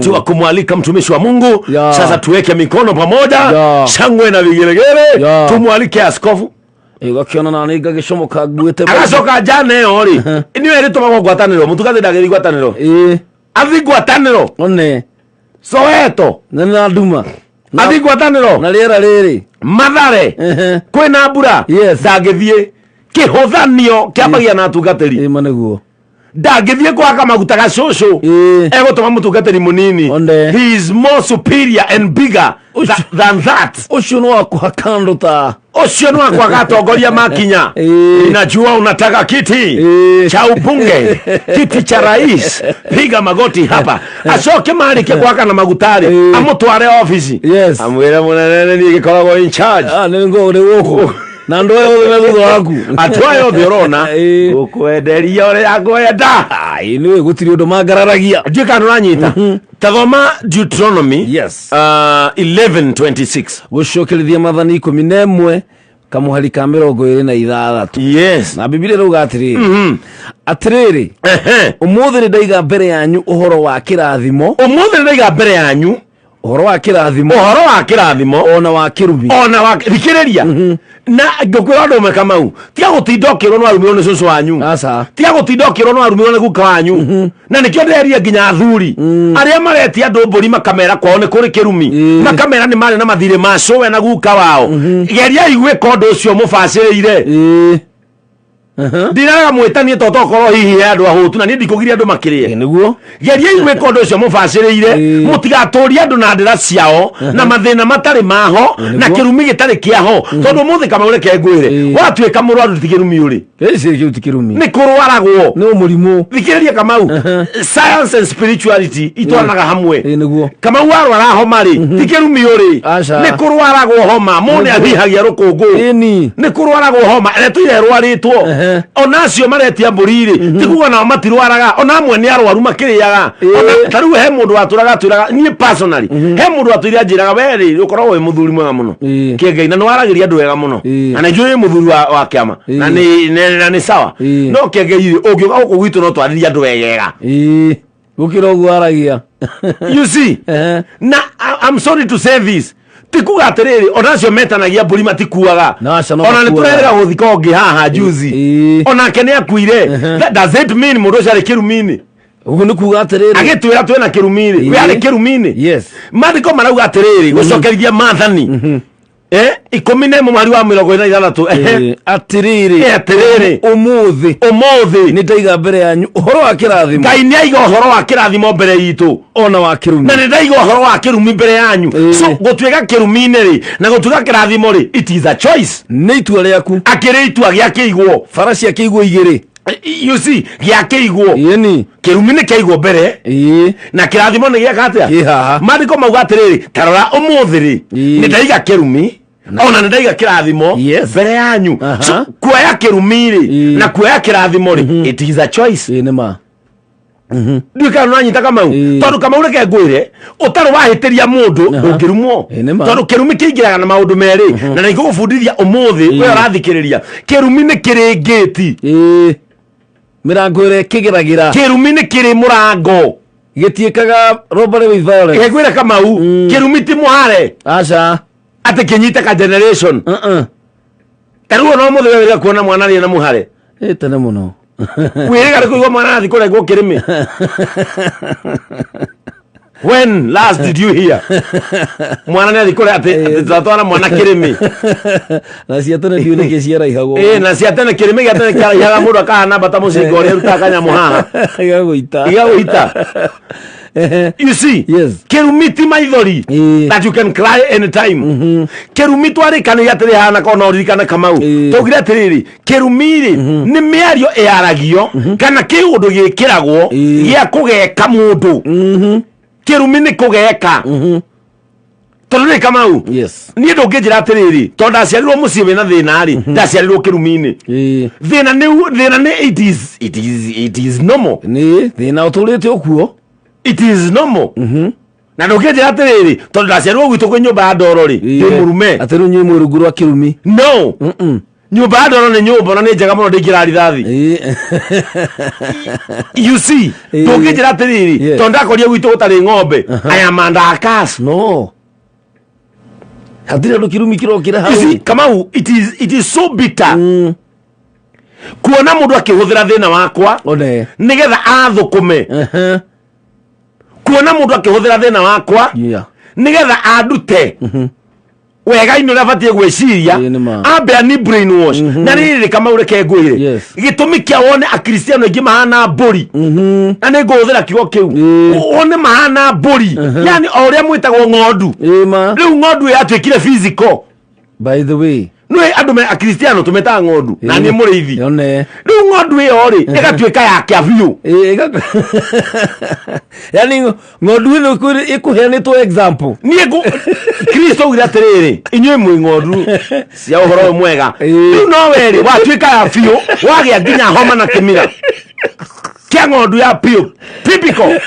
wa kumwalika mtumishi wa Mungu sasa tuweke mikono pamoja shangwe na vigelegele tumwalike askofu igakiona na niga gicomoka nguite agacoka jane ori niwe rituma gwataniro mutugathe ndageri gwataniro athi gwataniro one Soweto na nduma athi gwataniro na riera riri Mathare kwina mbura ndangithie kihuthanio kiambagia na atungatiri maneguo ndangithie kwaka maguta gacucu egutuma mutungatiri munini. He is more superior and bigger than that. Ucio no akwa kando ta ucio no akwa gatongoria makinya. Ninajua unataka kiti cha ubunge, kiti cha rais. Piga magoti hapa acoke marike kwaka na magutari amutware office. Amwira munene ni gikoragwo in charge. Nengo uri woko na ndo yo thutha waku atwayo thirona gukwenderia uri agwenda. Niwe gutiri undu mangararagia ndika nuranyita. Tathoma Deuteronomy 11:26 gucokerithia mathani 11 kamuhari ka 26. Na Biblia ruga atiri atiriri umuthi ni ndaiga mbere yanyu uhoro wa kirathimo. Umuthi ni ndaiga mbere yanyu uhoro wa kirathimo ona wa kirumi thikiriria na ngokwira ndo Kamau tia gutindokirwo no arumirwo ni cucu wanyu tia gutindokirwo no arumirwo ni guka wanyu na nikio nderia nginya athuri aria maretia andu mburi makamera kwao ni kuri kirumi makamera ni mari na mathire macowe na guka wao geria igwe kondo ucio mubacirire ndiraga mwetanie totokorwo hihi andu ahutu na ni ndikugiria andu makirie niguo geria igwe kondo ucio mubacirire mutigaturi andu na ndira ciao na mathina matari maho na kirumi gitari kiaho tondu muthi kama ureke ngwire watuika murwaru tikirumi uri ese tikirumi ni kurwaragwo ni umurimu thikiriria Kamau science and spirituality itwanaga hamwe niguo Kamau warwara homa ri tikirumi uri ni kurwaragwo homa mone ahihagia rukungu ni kurwaragwo homa etuire rwaritwo onacio maretia mburiri tikuga na matirwaraga ona amwe ni arwaru makiriaga ona tariu he mundu waturaga ni personally he mundu waturia njiraga weri ukorwo we muthuri mwega muno kiengai na nwaragiria andu wega muno na njuri muthuri wa kiama na ni sawa no kiengai ugiuka guku gwitu no twariria andu wega gukira ugwaragia you see na I'm sorry to say this tikuga atiriri onacio metanagia mburi matikuaga ona ni turerega guthika ongi haha juzi ona kene akuire does it mean mundu ucio ari kirumini ugu ni kuga atiriri agitwira twena kirumini we ari kirumini mathiko marauga atiriri gucokerithia mathani 11 mweri wa 26 atiriri umuthi ni ndaiga mbere yanyu uhoro wa kirathimo Ngai ni aiga uhoro wa kirathimo mbere yitu ona wa kirumi na ni ndaiga uhoro wa kirumi mbere yanyu so gutwika kirumi-ini ri na gutwika kirathimo ri it is a choice ni itua riaku akiri itua giakiigwo farasi akiigwo igiri you see giakiigwo yeni kirumi ni kiigwo mbere na kirathimo ni giakatia mathiko mauga atiriri tarora umuthi ri ni ndaiga kirumi ona ni ndaiga kirathimo mbere yanyu so kuoya kirumi ri na kuoya kirathimo ri it is a choice ni ma ndika nanyita Kamau tondu Kamau reke ngwire utari wahitiria mundu ungirumwo tondu kirumi kiingiraga na maundu meri na nĩ gũgũbundithia umuthi we ũrathikĩrĩria kirumi nĩ kĩrĩ ngĩti mirango ĩrĩa kĩgeragira kirumi nĩ kĩrĩ mũrango gĩtiĩkaga robbery with violence ngwire Kamau kirumi ti mũhare aca atĩ kĩnyite ka generation tarĩu no mũthĩ wĩrĩga kuona mwana rĩ na mũhare tene mũno wĩrĩga rĩ kũigua mwana athi kũrengwo kĩrĩmĩ when last did you hear mwana nĩ athi kũrĩa atĩ tatwara mwana kĩrĩmĩ na cia tene ndiũ nĩkĩ ciaraihagwo na cia tene kĩrĩmĩ gĩa tene kĩaraihaga mũndũ akahana bata mũcinga ũrĩa arutaga kanyamũ haha igagũita you see kirumi ti maithori that you can cry anytime kirumi twarikana atiri hana kona uririkana Kamau tugire atiriri kirumi ri ni miario yaragio kana kiundu gikiragwo gia kugeka mundu kirumi ni kugeka tondu Kamau ni ndungijira atiriri tondu ndaciarirwo mucii wina thina ri ndaciarirwo kirumi-ini thina ni it is normal ni thina uturite ukuo it is normal na ndukijira atiriri tondu ndaciarirwo gwitu kwi nyumba ya ndoro ri ndi murume atiru nyi murungu rwa kirumi no nyumba ya ndoro ni nyumba na ni njega muno ndikira rithathi you see ndukijira atiriri tondu ndakoria gwitu gutari ng'ombe aya mandakas no hatire ndo kirumi kirokira hau Kamau it is so bitter kuona mundu akihuthira thina wakwa nigetha athukume kuona mundu akihuthira thina wakwa nigetha andute wega ino rabatie gweciria ambe ani brainwash na riri kama ureke ngwire gitumi kia wone akristiano ingi mahana mburi na ni nguthira kigo kiu wone mahana mburi yani oria mwitagwo ng'ondu riu ng'ondu yatwikire physical by the way no andu me akristiano tumeta ng'ondu na ni muriithi riu ng'ondu iyo ri igatwika ya kiabiu yani ng'ondu ino ikuheanitwo example ni Kristo ugira tiriri inywe mwi ng'ondu cia uhoro mwega riu no weri watwika ya biu wagia nginya homa na kimira kia ng'ondu ya biu typical.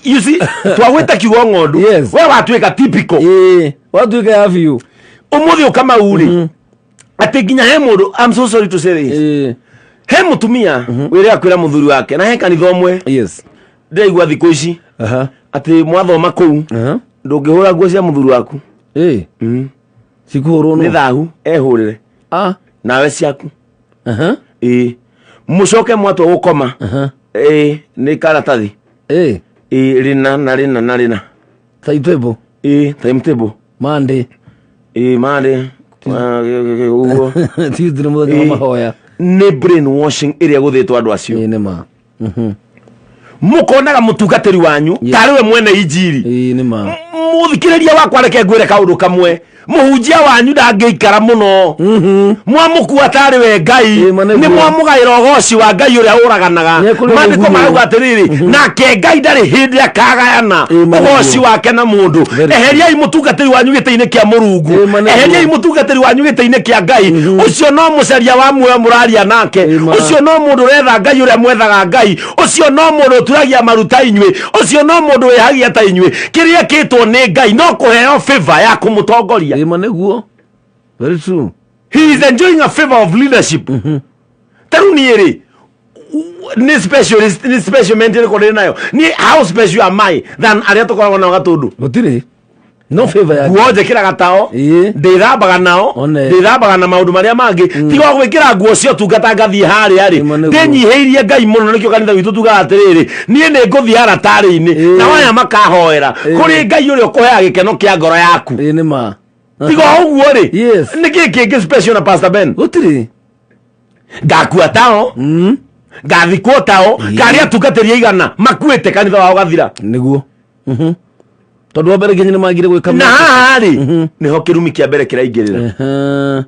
You see, twawita kiugo ng'ondu we watwika typical watwika ya biu umuthi ukama uri ati nginya he mundu, I'm so sorry to say this, he mutumia wire akwira muthuri wake na he kanitha omwe ndeigua thiku ici ati mwathoma kuu ndungihura nguo cia muthuri waku cikuhurwo ni thahu ehurire nawe ciaku mucoke mwatwa gukoma ni karatathi rina na rina na rina timetable timetable Monday uguo Tuesday muthenya wa mahoya ni brainwashing iria guthitwo andu acio ni ma mukonaga mutungatiri wanyu tariwe mwene injiri ni ma muthikiriria wakwa reke ngwire kaundu kamwe muhunjia wanyu ndangeikara muno mwamuku atari we Ngai ni mwamugaira ugoci wa Ngai uria uraganaga mandiko marauga atiriri nake Ngai ndari hindi akagayana ugoci wake na mundu eheriai mutungatiri wanyu gite-ini kia Murungu eheriai mutungatiri wanyu gite-ini kia Ngai ucio no mucaria wa muoyo muraria nake ucio no mundu retha Ngai uria mwethaga Ngai ucio no mundu turagia maruta inywe ucio no mundu wehagia ta inywe kiria kitwo ni Ngai no kuheo favor ya kumutongoria maneguo. Very true. He is enjoying a favor of leadership. Taruniere ni special mentally kore nayo. Ni how special am I than ariato kwa na gatundu. Gutire. No favor ya. Guoje kira gatao. Ndirabaga nao. Ndirabaga na maundu maria mangi. Tigo gwikira nguo cio tungata ngathie hari ari. Ndenyiheirie Ngai muno nikio kanitha witu tuga atiriri. Nie ne nguthi aratari-ini. Na waya makahoera. Kuri Ngai uri ukuhea gikeno kia ngoro yaku. Ni ma. Tigo uguo ri. Niki kiki special na Pastor Ben. Gutire. Ngakua tao. Ngathikwo tao. Karia tungateria igana makuite kanitha wao gathira. Niguo. Tondu wabere nginya ni magire gwika na hari niho kirumi kia mbere kiraingirira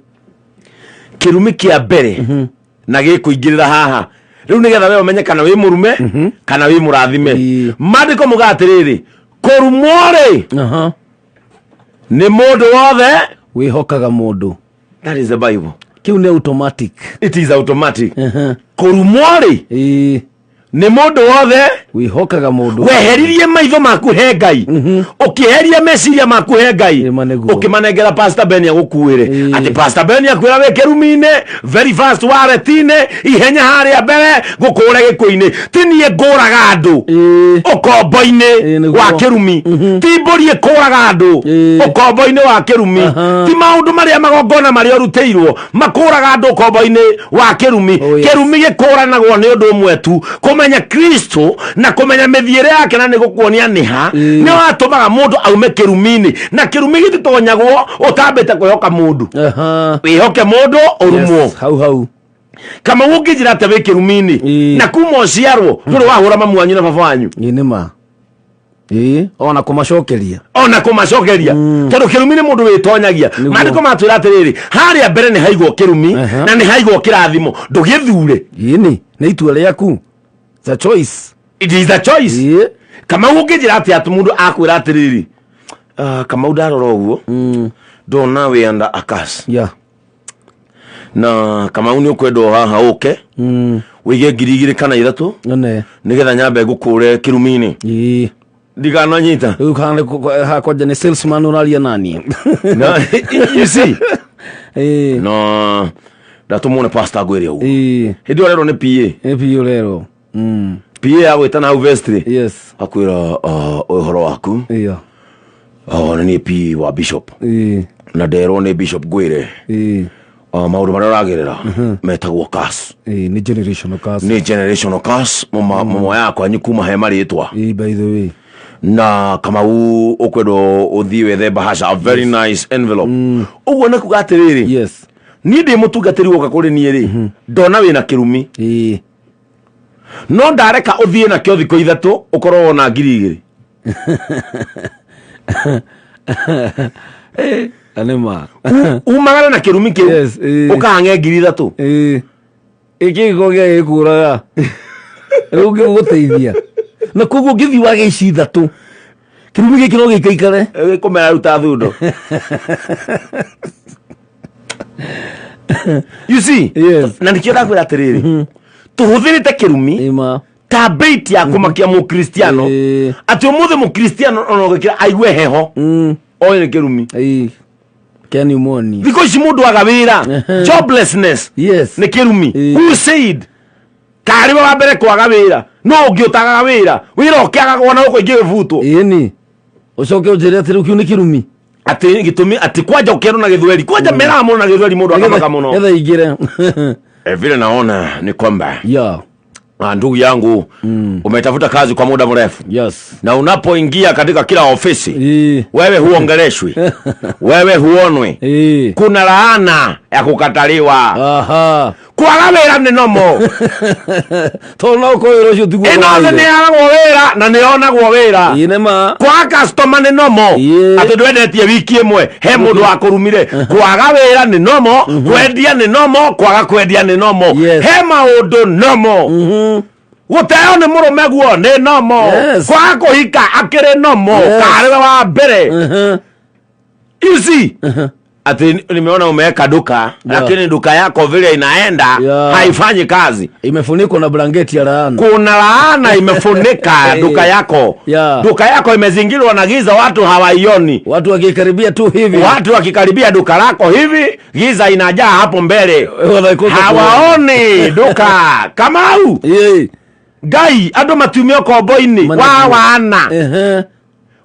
kirumi kia mbere na gikuingirira haha riu nigetha we umenye kana wi murume kana wi murathime mandiko mugatiriri kurumore ni mundu wothe wihokaga mundu. That is the Bible. Kiu ni automatic. It is automatic. Kurumore ni mundu wothe wihokaga mundu weheririe maitho maku he Ngai ukiheria meciria maku he Ngai ukimanengera Pastor Ben agukuire ati Pastor Ben akwira we kirumi-ini very fast waretine ihenya haria mbere gukure gikuini tinie nguraga andu ukombo-ini wa kirumi timburie kuraga andu ukombo-ini wa kirumi ti maundu maria magongona maria urutiirwo makuraga andu ukombo-ini wa kirumi kirumi gikuranagwo ni undu umwe tu kumenya Kristo na kumenya mithiire yake na nigukuonia niha ni watumaga mundu aume kirumi-ini na kirumi gititonyagwo utambite kwihoka mundu wihoke mundu urumwo hau kama ungijira ate wi kirumi-ini na kuma uciarwo nduri wahura mamu wanyu na baba wanyu ni ma ona kumacokeria tondu kirumi-ini mundu witonyagia mandiko matwira atiriri haria mbere ni haigwo kirumi na ni haigwo kirathimo ndugithure ni itua riaku. It's a choice. It is a choice. Kama ungijira ati atu mundu akwira atiriri kama udarora uguo ndona we under a curse na kama uni ukwendo haha uke wige ngiri kana ithatu nigetha nyambe gukure kirumi-ini ndigana nyita riu kana hakoja ni salesman uraria nani no you see no ndatumone pastor gwire uguo hindi orero ni PA rero PA agwita na vestry akwira uhoro waku ni PA wa bishop na ndero ni bishop gwire maundu maria uragirira metagwo curse ni generational curse mama yakwa nyikuma he maritwa by the way na kama ukwendo uthii wethe bahasha, a very nice envelope. Uguo na kuga atiriri, yes, ni ndi mutungatiri woka kuri ni ri ndona wina kirumi no ndareka uthie na kyo thiko ithatu ukorwo na 2,000 anema umagana na kirumi ki ukahange 3,000 iki goge ikuraga rugi guteithia na kugu githi wage ici ithatu kirumi giki no gikaikare kumera ruta thundo. You see, yes, na nikienda kwira atiriri tuhuthirite kirumi ima ta bait ya kumakia mu Kristiano ati umuthe mu Kristiano ono gikira aigue heho oye kirumi can you money because mundu agawira joblessness, yes, ni kirumi. Who said kariba wa mbere kwaga wira no ungiutaga wira wira ukiaga kuona uko ingi vuto ini ucoke ujire ati riu ni kirumi ati gitumi ati kwaja ukero na githweri kwaja mera muno na githweri mundu akamaka muno etha igire vile naona ni kwamba yeah, ndugu yangu umetafuta kazi kwa muda mrefu, yes, na unapoingia katika kila ofisi wewe huongeleshwi wewe huonwi, kuna laana ya kukataliwa. aha, kwaga wira ni nomo tono ko iro cio tiguo ino ni aragwo wira na nionagwo wira inema kwa customer ni nomo ati ndwendetie wiki imwe he mundu wa kurumire. kwaga wira ni nomo, kwendia ni nomo, kwaga kwendia ni nomo, he maundu nomo, guteo ni murume guo ni nomo, kwaga kuhika akiri nomo, kariwe wa mbere. You see, ati nimeona umeweka duka lakini duka yako vile inaenda haifanyi kazi, imefunikwa na blanketi ya laana. Kuna laana imefunika duka yako. Duka yako imezingirwa na giza, watu hawaioni. Watu wakikaribia tu hivi, watu wakikaribia duka lako hivi, giza inajaa hapo mbele, hawaoni duka. Kamau gai ando matumio koboini wa wana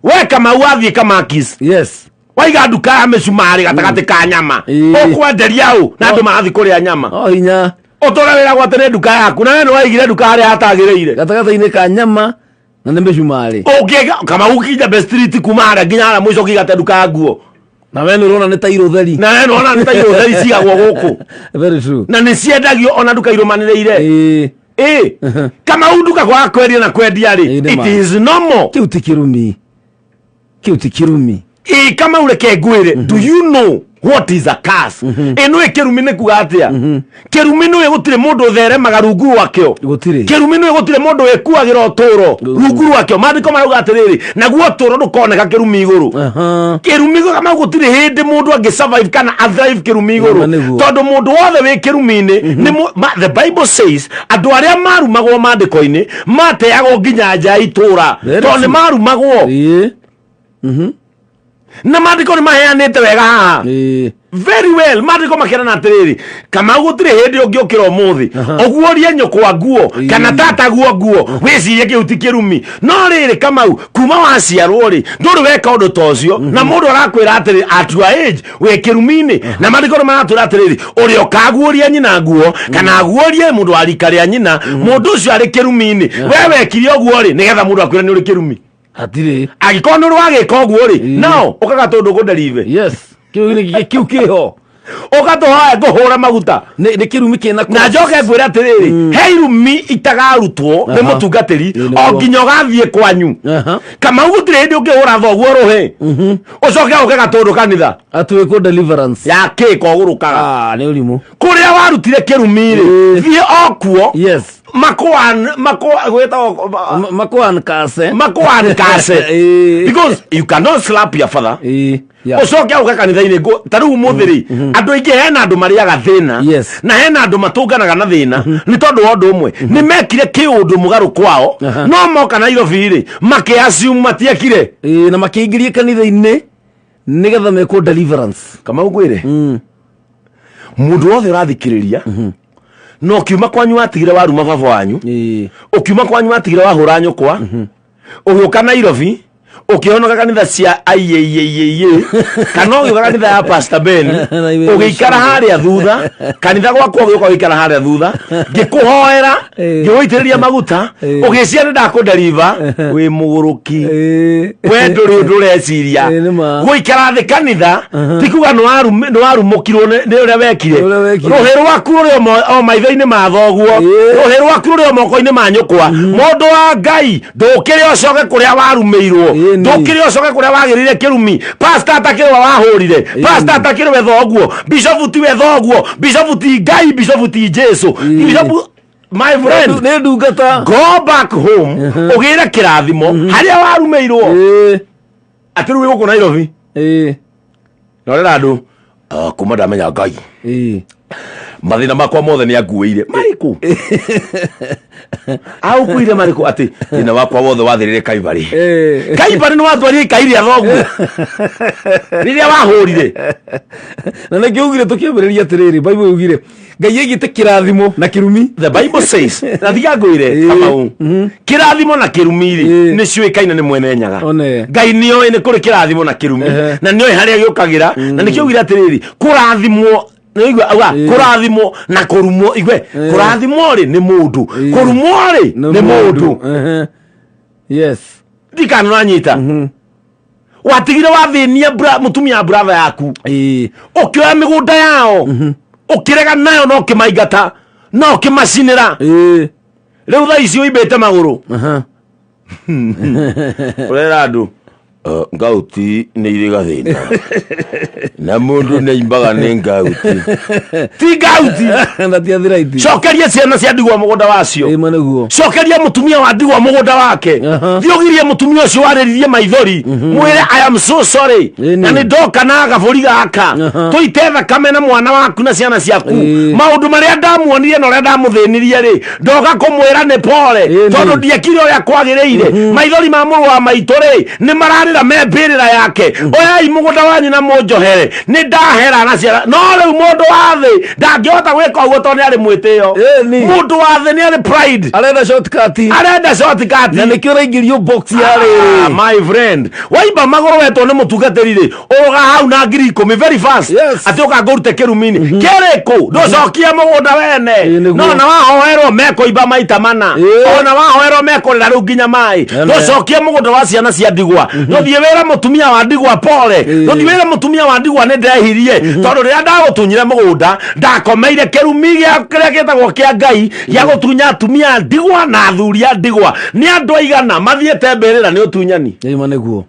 we Kamau athie kama kis, yes, waiga duka ya mecumari gatagati ka nyama ukwenderia u na andu marathi kuria nyama hinya utora wira gwatene duka yaku na we waigire duka haria hatagiriire gatagati-ini ka nyama na ni mecumari ukiga kama ukija be street kumara nginya ara mwico kigate duka ya nguo na we nurona ni tairo theri, na we nurona ni tairo theri cigagwo guku very true, na ni ciendagio ona duka irumaniriire kama unduka kwa kwendia na kwendia ri it is normal. Kiu ti kirumi kama ureke ngwire, do you know what is a curse? Eno kirumi ne kugatia kirumi no egutire mundu theremaga rungu wakyo gutire kirumi no egutire mundu ekuagira otoro rungu wakyo mandiko maruga atiriri naguo otoro ndukoneka kirumi iguru kirumi kama gutire hindi mundu angi survive kana athrive kirumi iguru tondu mundu wothe we kirumi-ini the Bible says andu aria marumagwo mandiko-ini mateagwo nginya nja itura tondu marumagwo na mandiko ni maheanite wega haha very well. Mandiko makirana atiriri kama gutire hindi ungi ukira umuthi oguorie nyoko nguo kana tata nguo wicirie kiuti kirumi no riri Kamau kuma waciarwo ri nduri weka undu tocio na mundu arakwira atiri at your age we kirumi-ini na mandiko ni maratwira atiriri uri okaguoria nyina nguo kana aguorie mundu wa rika ria nyina mundu ucio ari kirumi-ini we wekire oguo ri nigetha mundu akwira ni uri kirumi atire agikono rwage koguo ri no ukaga tondu gunderive yes kiu kiho ugato hae guhura maguta ni kirumi kina na njoke ngwira atiriri he irumi itagarutwo ni mutungatiri o nginya ugathie kwanyu kama ugutire hindi ungihura thoguo ruhi ucoke ukaga tondu kanitha atwe ko deliverance ya kiko ugurukaga ni urimu kuria warutire kirumi ri thie okuo yes Makwan kase because you cannot slap your father ucoke uka kanitha-ini tariu muthiri andu ingi hena andu mariaga thina na hena andu matunganaga na thina ni tondu wa undu umwe ni mekire kiundu mugaru kwao no moka Nairobi ri makiassume matiekire na makiingirie kanitha-ini nigetha meko deliverance kama ugwire mundu wothe urathikiriria no kiuma kwanyu atigire waruma baba wanyu ukiuma kwanyu atigire wahura nyukwa ugiuka Nairobi ukihonoka kanitha cia ayeyeyeye kana ugiuka kanitha ya Pastor Ben ugikara haria thutha kanitha gwakwa ugiuka wikara haria thutha ngikuhoera ngiwitiriria maguta ugiciana ndakudeliver wi muguruki we nduri ndureciria gwikara thi kanitha tikuga no warumukirwo ni uria wekire ruhiru waku uri o maitho-ini ma thoguo ruhiru waku uri o moko-ini ma nyukwa mundu wa Ngai ndukire ucoke kuria warumeirwo ndukire ucoke kuria wagirire kirumi pastor atakire wahurire pastor atakire we thoguo bishop ti we thoguo bishop ti Ngai bishop ti Jesu bishop my friend ne ndungata go back home ugire kirathimo haria warumeirwo atiru wi guku Nairobi norera andu kuma ndamenya Ngai mathina makwa mothe ni akuire mariku au kuire mariku ati ina wakwa wothe wathirire Kaibari Kaibari no watwari kairi athoguo riria wahurire na nä kä ugire tå kä ambä rä ria atä rä rä Bible ugire Ngai aigite kirathimo na kirumi. The Bible says na thiga ngwire Kamau kirathimo na kirumi ri ni ciuikaine ni mwene nyaga Ngai nio ni kuri kirathimo na kirumi na nio haria giukagira na nikio ugire atiriri kurathimwo kurathimo na kurumo igwe kurathimo ri ni mundu kurumo ri ni mundu yes dikana nyita watigire wathinia mutumia brother yaku ukioya migunda yao ukirega nayo no kimaigata no kimacinira riu tha icio ibete maguru urera andu ngauti ni iri gathina na mundu ne imbaga ne ngauti ti ngauti na ti athiraiti cokeria ciana cia ndigwa mugunda wacio maneguo cokeria mutumia wa ndigwa mugunda wake thiogirie mutumia ucio wariririe maithori mwire I am so sorry na ni ndoka na gaburi gaka tuite thakame na mwana waku na ciana ciaku maundu maria ndamuonirie no ria ndamuthinirie ri ndoka kumwira ni pole tondu ndiekire uria kwagiriire maithori ma muru wa maitu ri ni mararira mebirira yake oyai mugunda wanyu na monjohere ni ndahera na ciana no riu mundu wa thi ndangihota gwika uguo tondu ari mwitio mundu wa thi ni ari pride arenda shortcut na nikio raingirio box yari my friend waiba magoro weto ni mutungatiri ri uga hau na ngiri 10 very fast ati uka ngurute kirumini kiriko ndocokia mugunda wene no na wahoerwo meko iba maita mana ona wahoerwo meko rira riu nginya mai ndocokia mugunda wa ciana cia ndigwa ndothie wera mutumia wa ndigwa pole ndothie wera mutumia wa ndigwa ne ndehirie tondu ria ndagutunyire mugunda ndakomeire kirumi gia kiria gitagwo kia Ngai gia gutunya atumia ndigwa na athuria ndigwa ni andu aigana mathiete mbirira ni utunyani maneguo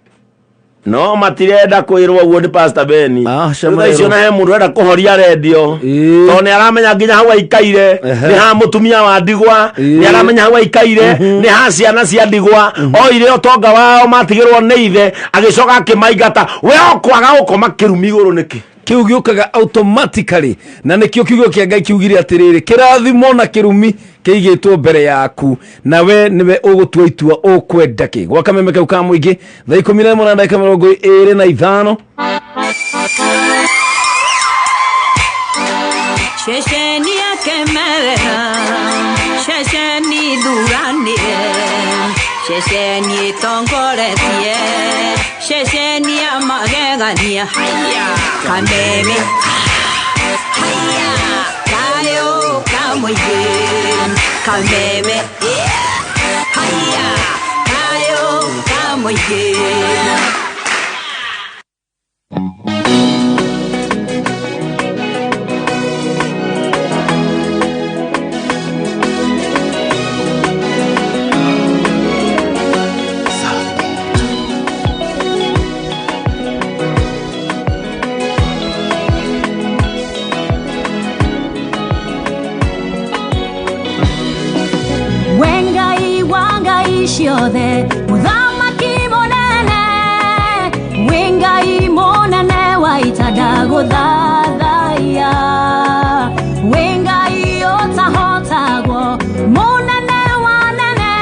no matirenda kwirwo uguo ni Pastor Ben thutha icio na he mundu enda kuhoria radio tondu ni aramenya nginya hau aikaire ni ha mutumia wa ndigwa ni aramenya hau aikaire ni ha ciana cia ndigwa oire utonga wao matigirwo ni ithe agicoka akimaingata we okwaga gukoma kirumi iguru niki kiu giukaga automatically na nikio kiugo kia Ngai kiugire atiriri kirathimo na kirumi kiigitwo mbere yaku na we niwe ugutua itua ukwenda ki gwa kameme kau ka muingi thaa 11 na dakika 25 Shesheni akemerera Shesheni duranire Shesheni tongoretie Shesheni amagegania haya kameme haya kayo kamoye kameme haya kayo kamoye ciothe muthamaki munene wingai munene waita ndaguthathaiya wingai utahotagwo munene wanene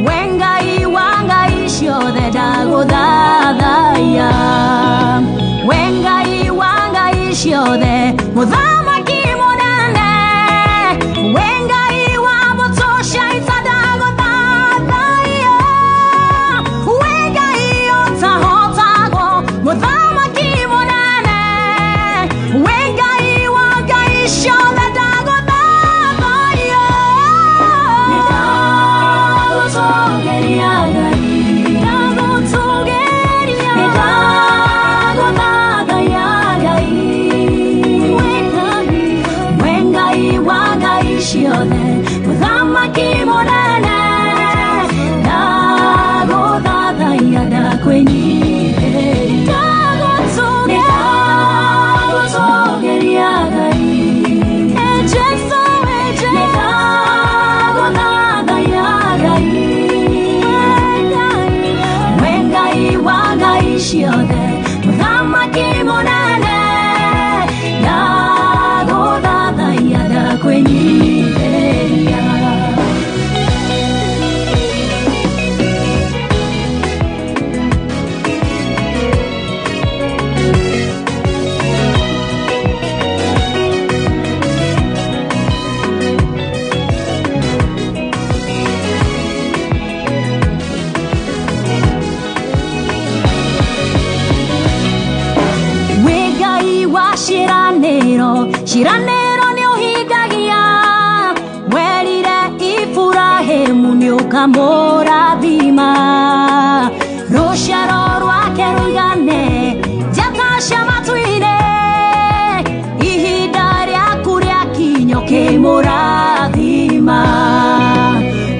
wingai wangai ciothe ndaguthathaiya wingai wangai ciothe muthamaki munene wingai wa mutosha ita Wengai wagai ciothe ndagũthathaiya. Nĩndagũtũũgĩria Ngai, ndagũtũũgĩria, nĩndagũthathaiya Ngai. Wengai wagai ciothe mũthamaki mũnene, ndagũthathaiya ndakwĩnyihĩria. Ndagũtũũgĩria Ngai, Jesũ ndagũthathaiya Ngai. Wengai wagai ciothe mũthamaki mũnene, ndagũthathaiya ndakwĩnyihĩria. Ciranĩro nĩ ũhingagia, werire Iburahĩmu nĩ ũkamũrathima. Rũciaro rwake rũigane njata cia matu-inĩ, ihinda rĩaku rĩakinya ũkĩmũrathima.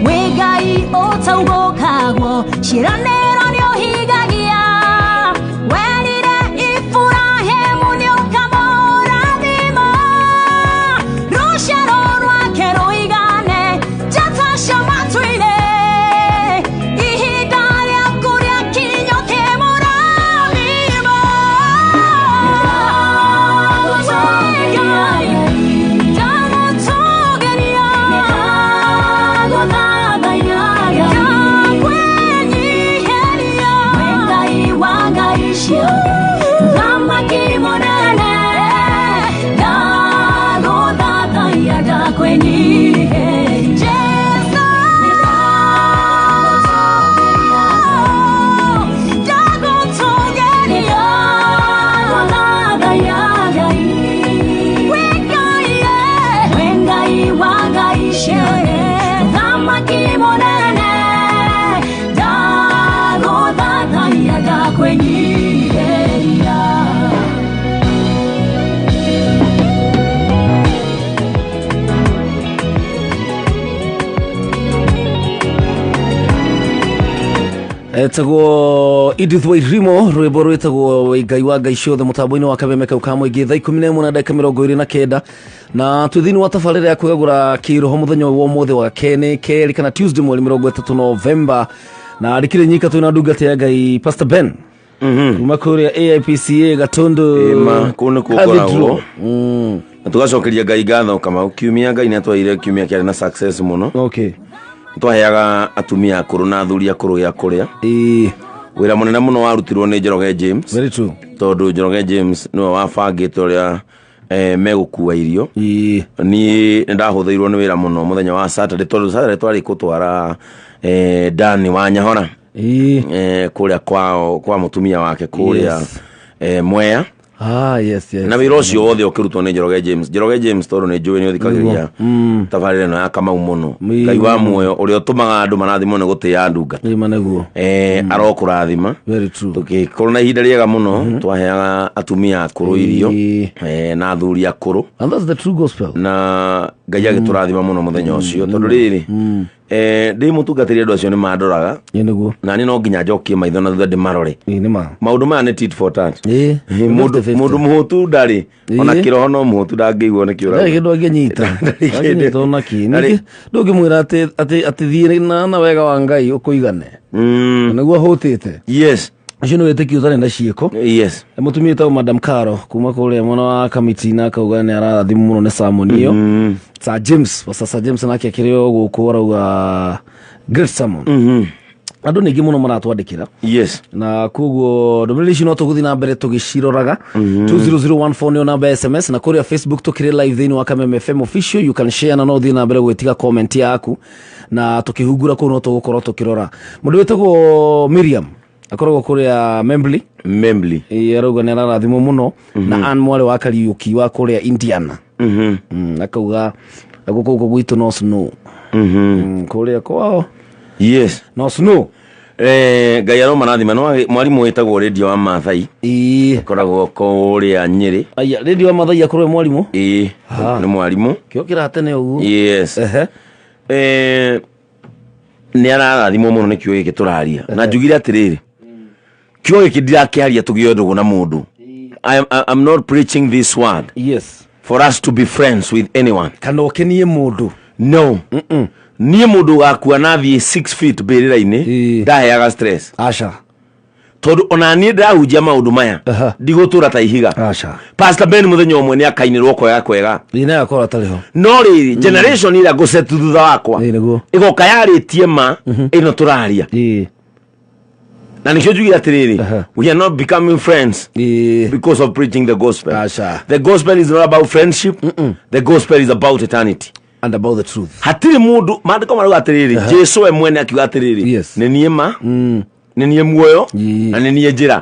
Wĩ Ngai ũtaugũkagwo, ciranĩro nĩ ũhingagia, werire Iburahĩmu nĩ ũkamũrathima. Rũciaro rwake rũigane njata cia matu-inĩ, ihinda rĩaku rĩakinya ũkĩmũrathima. Ndagũtũũgĩria, ndagũthathaiya ndakwĩnyihĩria. Wengai wagai ciothe mũthamaki mũnene, ndagũthathaiya ndakwĩnyihĩria. Jesũ ndagũtũũgĩria, ndagũthathaiya Ngai. Wengai wagai ciothe mũthamaki mũnene, ndagũthathaiya ndakwĩnyihĩria. etagwo Edith Wairimo, rwimbo rwitagwo Ngai wa Ngai ciothe, mutambo-ini wa Kameme kau ka muingi, thaa 11 na ndagika 29 na twithini wa tabarĩra ya kwĩgagũra kĩroho mũthenya wa ũmũthĩ wa keri kana Tuesday mweri 30 November, na arikire nyika twina ndungata ya Ngai Pastor Ben kuma kũrĩa AIPCA Gatundu kũnĩ kũkoragwo na tugacokeria Ngai ngatho kama kiumia Ngai nĩ atwaire kiumia kĩarĩ na success mũno. Okay, twaheaga atumia akũrũ na athuri akũrũ ya kũrĩa wĩra mũnene mũno warutirwo nĩ Njoroge James. Very true. Tondũ Njoroge James nĩwe wabangĩte ũrĩa megũkua irio. Niĩ nĩndahũthĩirwo nĩ wĩra mũno mũthenya wa Saturday, tondũ Saturday twarĩ kũtwara Dani wa Nyahora kũrĩa kwa mũtumia wake kũrĩa Mwea. Yes. Na wĩra ũcio wothe ũkĩrutwo nĩ Njoroge James. Njoroge James tondũ nĩ njũĩ nĩ ũthikagĩria tabarĩra ĩno ya Kamau mũno. Ngai wa muoyo ũrĩa ũtũmaga andũ marathimwo nĩ gũtĩĩa ndungata. Arokũrathima. Very true. Tũgĩkorwo na ihinda rĩega mũno, twaheaga atumia akũrũ irio na athuri akũrũ. And that's the true gospel. Na Ngai agĩtũrathima mũno mũthenya ũcio, tondũ rĩrĩ ndĩ mũtungatĩri andũ acio nĩ mandoraga na niĩ no nginya njokie maitho na thutha ndĩmarore. Maũndũ maya nĩ tit for tat. Mũndũ mũhũtu ndarĩ ona kĩroho no mũhũtu ndangĩiguo nĩ kĩũra kĩndũ angĩnyita ona kĩ ndũngĩmwĩra atĩ thiĩ na wega wa Ngai ũkũigane nĩguo ahũtĩte. Yes, acio nĩ wĩtĩkio ũtarĩ na ciĩko. Yes, mũtumia wĩtagwo Madam Caro kuma kũrĩa mwena wa Kamiti na akauga nĩ arathimwo mũno nĩ sermon ĩyo. Sir James nake akĩrĩ o gũkũ arauga great sermon. Andũ nĩ aingĩ mũno maratwandĩkĩra. Yes, na koguo ndũmĩrĩri ici no tũgũthiĩ na mbere tũgĩciroraga. 20014 nĩyo namba ya SMS, na kũrĩa Facebook tũkĩrĩ live thĩinĩ wa Kameme FM official. You can share na no thiĩ na mbere gwĩtiga comment yaku na tũkĩhungura kũu no tũgũkorwo tũkĩrora. Mũndũ wĩtagwo Miriam akoragwo kuria Membly arauga nä ararathimwo muno na Ann Mwale wa Kariuki wa kuria Indiana akauga guku gwitu no snow kuria kwao yes no snow Ngai aro marathima no mwarimu wetagwo Radio wa Mathai koragwo kuria Nyeri aya Radio wa Mathai akorwo mwarimu ni mwarimu kio kiratene uguo yes ni ararathimwo muno ni kio giki turaria na njugire atiriri kio giki ndirakiaria tugio ndugu na mundu I'm not preaching this word yes for us to be friends with anyone kana okenie mundu no nie mundu gakua na thie 6 feet berera-ini ndaheaga stress acha tondu ona nie ndahunjia maundu maya ndigutura ta ihiga acha Pastor Ben muthenya umwe ni akainirwo kwega kwega ina yakora tariho no riri generation ira gucetu thutha wakwa igoka yaritie ma ino turaria na nikio jugira atiriri we are not becoming friends because of preaching the gospel. Acha. The gospel is not about friendship. The gospel is about eternity and about the truth. Hatiri mundu mandiko maruga atiriri Jesu we mwene akiuga atiriri ni nie ma ni nie muoyo na ni nie njira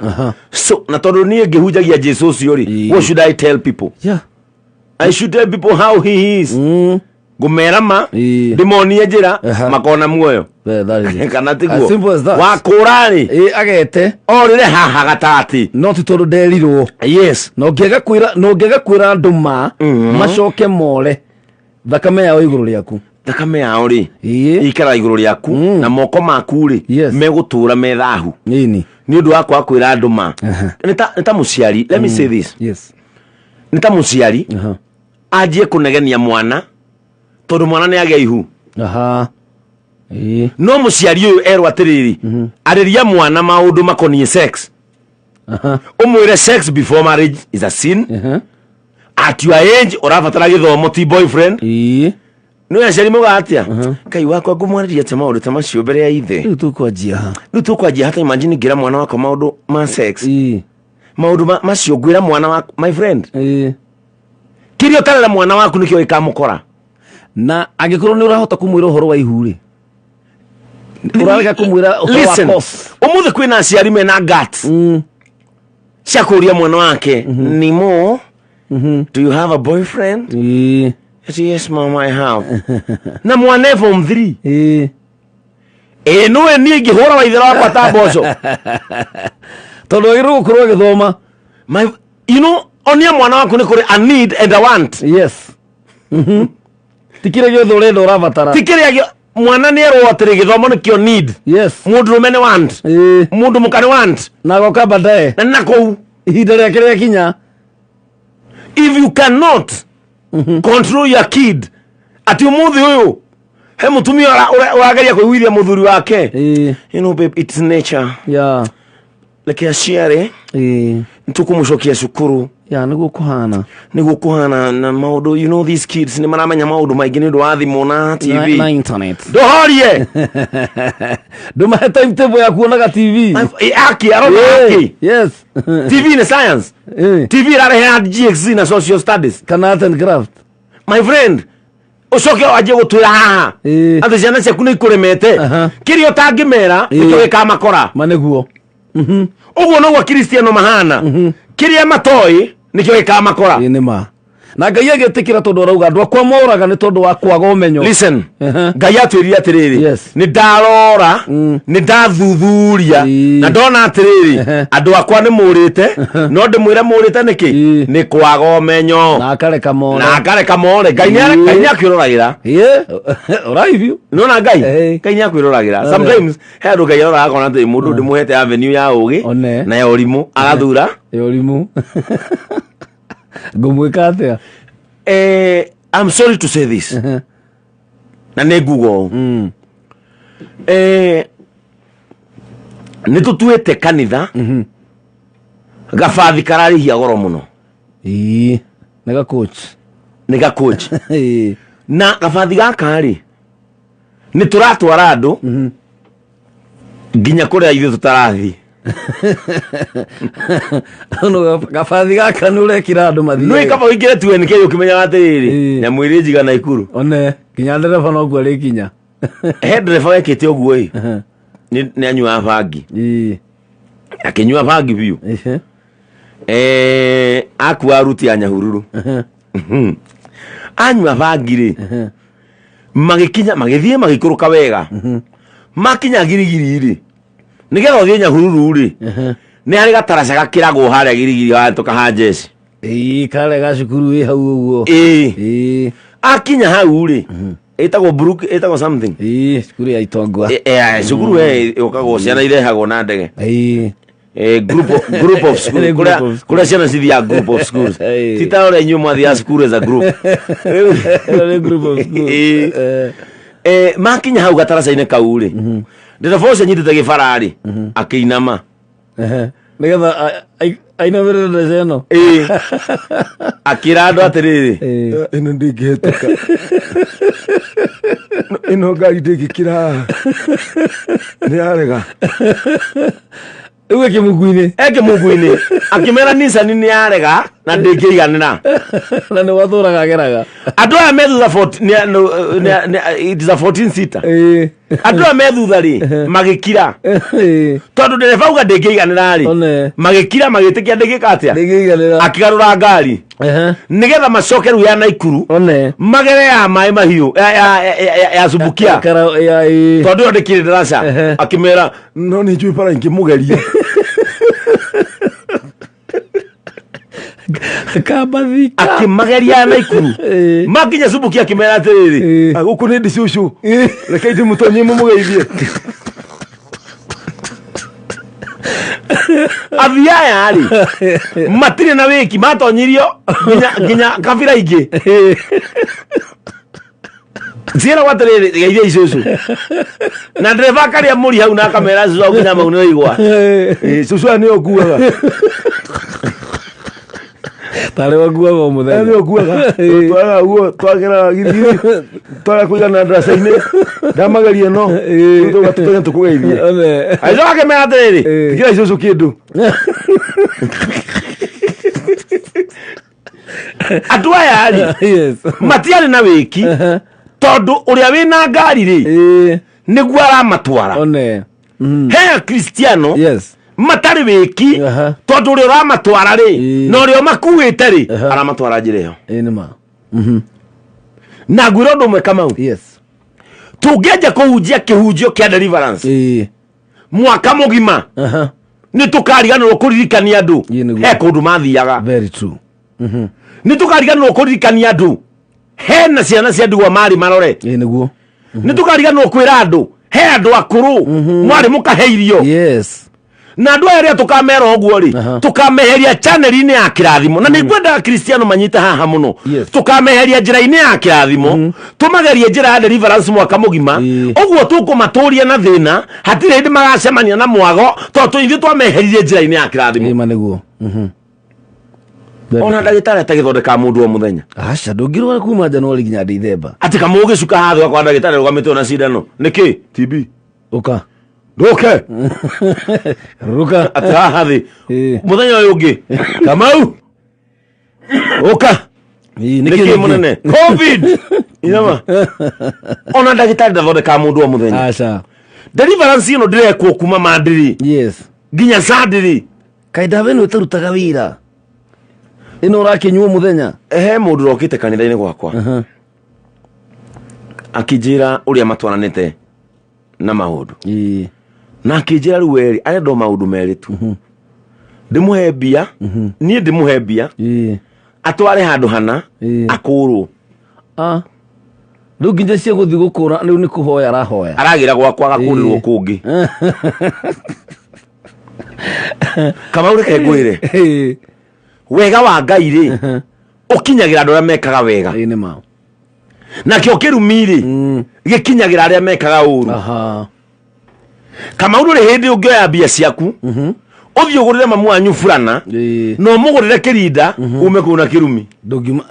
so na tondu nie ngihunjagia Jesu ucio ri what should I tell people? I should tell people how he is gumera ma ndimonie njira makona muoyo kana tiguo wakurani agete orire haha gatati no titondu nderirwo yes no ngega kwira nduma macoke more thakame yao iguru riaku thakame yao ri ikara iguru riaku na moko maku ri megutura methahu ni undu wakwa kwira nduma nita muciari let me say this nita muciari ajie kunegenia mwana tondu mwana ni agia ihu no muciari uyu erwa atiriri ariria mwana maundu makonie sex umwire sex before marriage is a sin at your age urabatara githomo ti boyfriend no yacari muga atia kai wakwa ngumwariria te maundu ta macio mbere ya ithe riu tukwanjia hata imagine ngira mwana wakwa maundu ma sex maundu macio ngwira mwana wa my friend kirio tarera mwana waku nikio ikamukora na angikorwo ni urahota kumwira uhoro wa ihuri urarega kumwira uhoro wa course umuthe kwina aciari mena guts cia kuria mwana wake nimo do you have a boyfriend? Yes mom I have. Na mwana form 3 no ni ngihura wa ithera wakwa ta mboco tondu iru gukorwo githoma my you know onia mwana waku ni kuri a need and a want yes tikire gyo thore ndo rabatara tikire gyo mwana ni ero atire githomo ni kyo need yes mundu rumene want mundu mukane want na goka badae na nako ihinda rya kire kinya if you cannot control your kid ati umuthi uyu he mutumia urageria kwigwithia muthuri wake you know babe it's nature like aciare ntukumucokia cukuru niguo kuhana na maundu you know these kids ni maramenya maundu maingi ni ndu wa thimu na TV na internet ndohorie nduma timetable ya kuonaga TV aki arona aki yes TV ni science TV rarehe GX na social studies kana art and craft my friend ucoke aje gutwira haha ati ciana ciaku ni ikuremete kirio tangimera nikio gikamakora maneguo uguo no gwa Kristiano mahana kiria matoi nikio gikamakora ni ma na Ngai agetikira tondu arauga andu akwa moraga ni tondu wa kwaga umenyo listen Ngai atwiririe atiriri ni ndarora ni ndathuthuria na ndona atiriri andu akwa ni murite no ndimwire murite niki ni kwaga umenyo na akareka more Ngai ni akwiruragira uraivu no na Ngai ni akwiruragira sometimes he andu Ngai arora akona ati mundu ndimuhete avenue ya ugi na ya urimu agathura ya urimu ngumwika atia I'm sorry to say this na ne Google ni tutuete kanitha gafathi kararihia goro muno nega coach na gafathi gakari ni turatwara andu nginya kuria ithu tutarathi no gafathi gaka nurekira andu mathi no ikaba wikire tu NK ukimenya atiriri na mwiri njiga na ikuru one kinya ndereba no gwari kinya he ndereba wekite oguo ni anyua bangi akinyua bangi biu akua ruti ya Nyahururu anyua bangi ri magikinya magithie magikuruka wega makinya girigiri ri nigetha uthie Nyahururu ri ni ari gataraca gakiragwo haria girigiri watuka hanjeci kare gacukuru wi hau uguo akinya hau ri etagwo Brook etagwo something cukuru ya Itongwa cukuru ukagwo ciana irehagwo na ndege group of schools kuria ciana cithia group of schools tita ore nyu mwathi ya school as a group group of schools makinya hau gataraca-inĩ kau ri ndereba ũcio anyitĩte gĩbarari akĩinama nigetha ainamĩrĩre ndece ĩno akĩra andũ atĩrĩrĩ ĩno ndĩngĩhĩtũka ĩno ngari ndĩngĩkĩra nĩ yarega rĩu mũguinĩ akĩmera Nissan nĩ yarega na ndĩngĩiganĩra na nĩ watũraga ageraga andũ aya me thutha it is a 14 seater andũ aya me thutha rĩ magĩkira tondũ ndereba uga ndĩngĩiganĩra rĩ magĩkira magĩtĩkia ndĩngĩka atĩa akĩgarũra ngari nigetha macoke rĩu ya Naikuru magere ya maĩ mahiũ ya Subukia tondũ ndĩkĩrĩ ndaraca akĩmera no nĩ njũĩ bara ingĩmũgeria kambathika akimageria Naikuru makinya Subukia akimera atiriri guku ni ndicushu reke ndi mutonye mumugeithie athia yari matire na wiki matonyirio nginya kabira ingi Zira watiriri geithia icushu na ndereba karia muri hau na kamera cucu nginya mau ni igwa cucu ni okuaga tare waguaga o muthenya ni okuaga twaga uguo twagera girigiri twaga kuigana ndaraca-inĩ ndamageria no tũgatũtenya tũkũgeithie aico akĩmera atĩrĩrĩ tigira icucu kĩndũ andũ aya rĩ matiarĩ na wĩki tondũ ũrĩa wĩna ngari rĩ nĩguo aramatwara he Cristiano matari wiki tondu uri uramatwara ri no uri makuite ri aramatwara njira iyo nima na gwiro ndumwe Kamau tungeje kuhunjia kihunjio kia deliverance mwaka mugima ni tukariganirwo kuririkania andu he kundu mathiaga very true ni tukariganirwo kuririkania andu he na ciana cia ndigwa mari marore niguo ni tukariganirwo kwira andu he andu akuru mwari mukaheirio na andũ aya tukamera ũguo ri tukameheria channel-inĩ ya kirathimo na nĩngwenda Cristiano manyita haha muno tukameheria njĩra-inĩ ya kirathimo tumagerie njĩra ya deliverance mwaka mugima ũguo tukumatũria na thĩna hatirĩ hĩndĩ magacemania na mwago tondũ ithuĩ twameheririe njĩra-inĩ ya kirathimo ma nĩguo ona ndagĩtarĩ atagĩthondeka mũndũ o mũthenya aca ndũngĩrwara kuma Januari nginya December atĩ Kamau ũgĩcuka hathĩ kwa ndagĩtarĩ rũgamĩtwo na cindano nĩkĩ TB ũka Doke ruka atahathi muthenya uyu ungi Kamau oka niki munene covid inama ona ndagitari ndathondeka mundu wa muthenya aca deliverance ino ndirekwo kuma mandiri nginya sadiri kaida beno tarutaga wira ino urakinywa muthenya he mundu rokite kanitha-ini gwakwa akijira uria matwaranite na maundu na akijira riu weri arendo maundu meritu ndimuhe mbia nie ndimuhe mbia atware handu hana akuru riu nginya cia guthi gukura riu ni kuhoya arahoya aragira gwakwa agakurirwo kungi Kamau reke ngwire wega wa Ngai ri ukinyagira andu aria mekaga wega ni ma na kio kirumiri gikinyagira aria mekaga uru Kamau ri hindi ungioya mbia ciaku uthii ugurire mamu wanyu fulana no mugurire kirinda ume kuna kirumi ndungima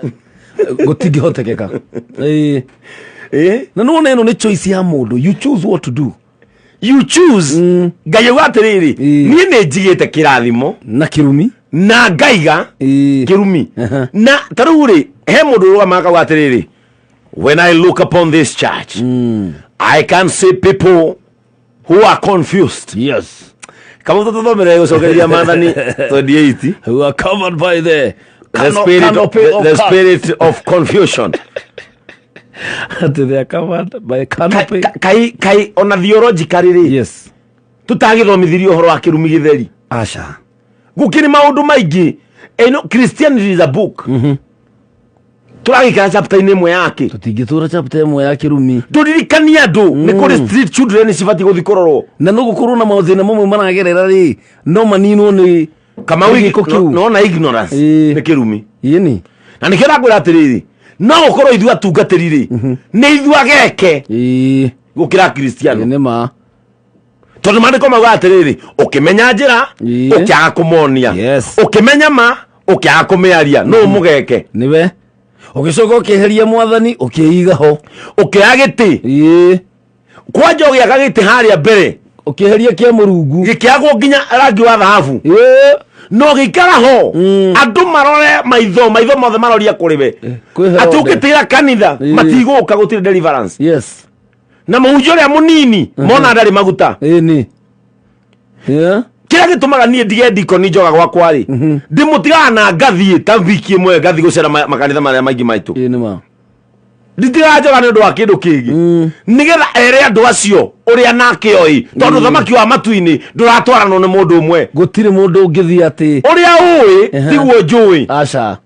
gutingihotekeka na no neno ni choice ya mundu you choose what to do you choose Ngai watiriri nie ne njigite kirathimo na kirumi na ngaiga kirumi na taruri he mundu rugama kawatiriri when I look upon this church I can see people who are confused kama tuthomere gucokereria maathani 28 who are covered by the spirit of confusion. They are covered by canopy. Kai ona theologically Yes. tutagithomithirio horo wa kirumi githeri. Asha. Gukini maundu maingi. Eno Christianity is a book. Turagikara chapter imwe yake. Tutingitura chapter imwe ya kirumi. Turirikania andu ni kuri street children cibati guthikororo. Na no gukorwo na mathina mamwe maragerera ri no manino ni kama wiki no na ignorance ni kirumi. Yini. Na nikira ngwira atiriri. No gukorwo ithu atungatiriri. Ni ithu ageke. Gukira Kristiano. Yini ma. Tondu mandiko mauga atiriri ukimenya njira ukiaga kumonia. Ukimenya ma ukiaga kumiaria no mugeke. Niwe. Ugicoka ukiheria mwathani ukiiga ho. Ukiaga giti. Kwanja ugiaga giti haria mbere. Ukiheria kia murungu. Gikiagwo nginya rangi wa dhahabu. No gikara ho. Andu marore maitho mothe maroria kuriwe. Ati ukitira kanitha matiguka gutire deliverance. Yes. Na muhunjio ria munini mona ndari maguta. Ni. Yeah. Kira gitumaga nie ndige dikoni njoga gwakwa ri. Ndimutiga na ngathie ta wiki imwe ngathi gucera makanitha maria maingi maitu. Ni ma. Nditira njoga ni ndu wa kindu kingi. Nigetha ere andu acio uria nake oi. Tondu thamaki wa matuini nduratwarano ni mundu umwe. Gutire mundu ungithi ati. Uria ui tiguo njui. Asha.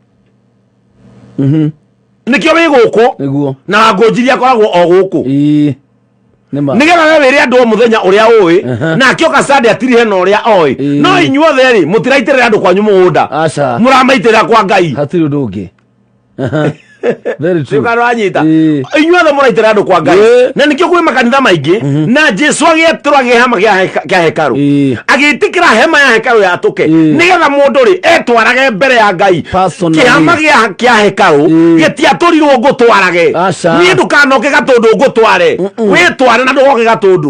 Nikio wi guku. Niguo. Na ngonjiria akoragwo o guku. Nigetha we wiri andu o muthenya uria ui na akioka Sunday atiri hena uria oi. No inyuothe ri mutiraitirira andu kwanyu mugunda. Asha. Muramaitirira kwa Ngai. Hatiri undu ungi. Very true. Tukaro anyita. Inyuothe muraitira andu kwa Ngai. Na nikio kwi makanitha maingi na Jesu agietwa gihama kia hekaru. Agitikira hema ya hekaru ya tuke. Nigetha mundu ri etwarage mbere ya Ngai. Kihama kia hekaru gitiaturirwo ngutwarage. Ni ndukanoke gatundu ngutware. Witware na ndugoke gatundu.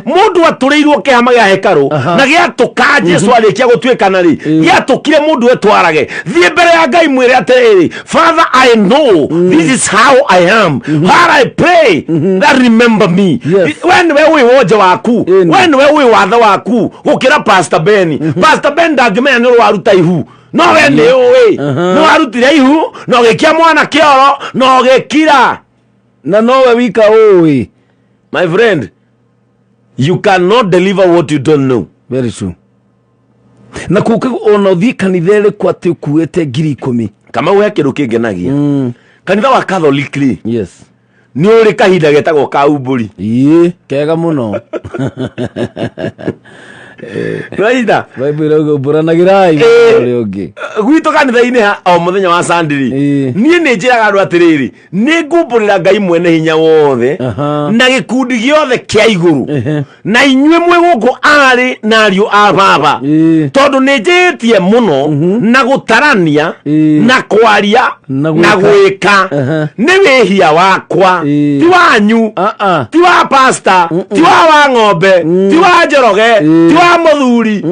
Mundu aturirwo kihama gia hekaru na giatuka Jesu arikia gutwikana ri. Giatukire mundu etwarage. Thie mbere ya Ngai mwire atiriri. Father, I know this is how I am. How I pray that remember me. When we woja waku, when we watha waku, gukira Pastor Ben. Pastor Ben ndangimenya ni waruta ihu. No we ni uwi. No arutire ihu, no gekia mwana kioro, no gekira. Na no we wika uwi. My friend, you cannot deliver what you don't know. Very true. Na kuka ona uthi kanithere kwa ati ukuete 10,000. Kama we kiru kingenagia. Kanitha wa Catholic. Yes. Ni uri kahinda getagwo ka umburi. Kega muno. Raida. Bible go buranagirai uri ungi. Gwito kanitha-ini o muthenya wa Sunday. Nie ni njiraga andu atiriri. Ni ngumburira Ngai mwene hinya wothe. Na gikundi giothe kia iguru. Na inyue mwe guku ari na ariu a baba. Tondu ni njitie muno na gutarania na kwaria na gwika. Ni wihia wakwa. Ti wanyu. Ti wa pastor. Ti wa ng'ombe. Ti wa njoroge. Ti wa muthuri.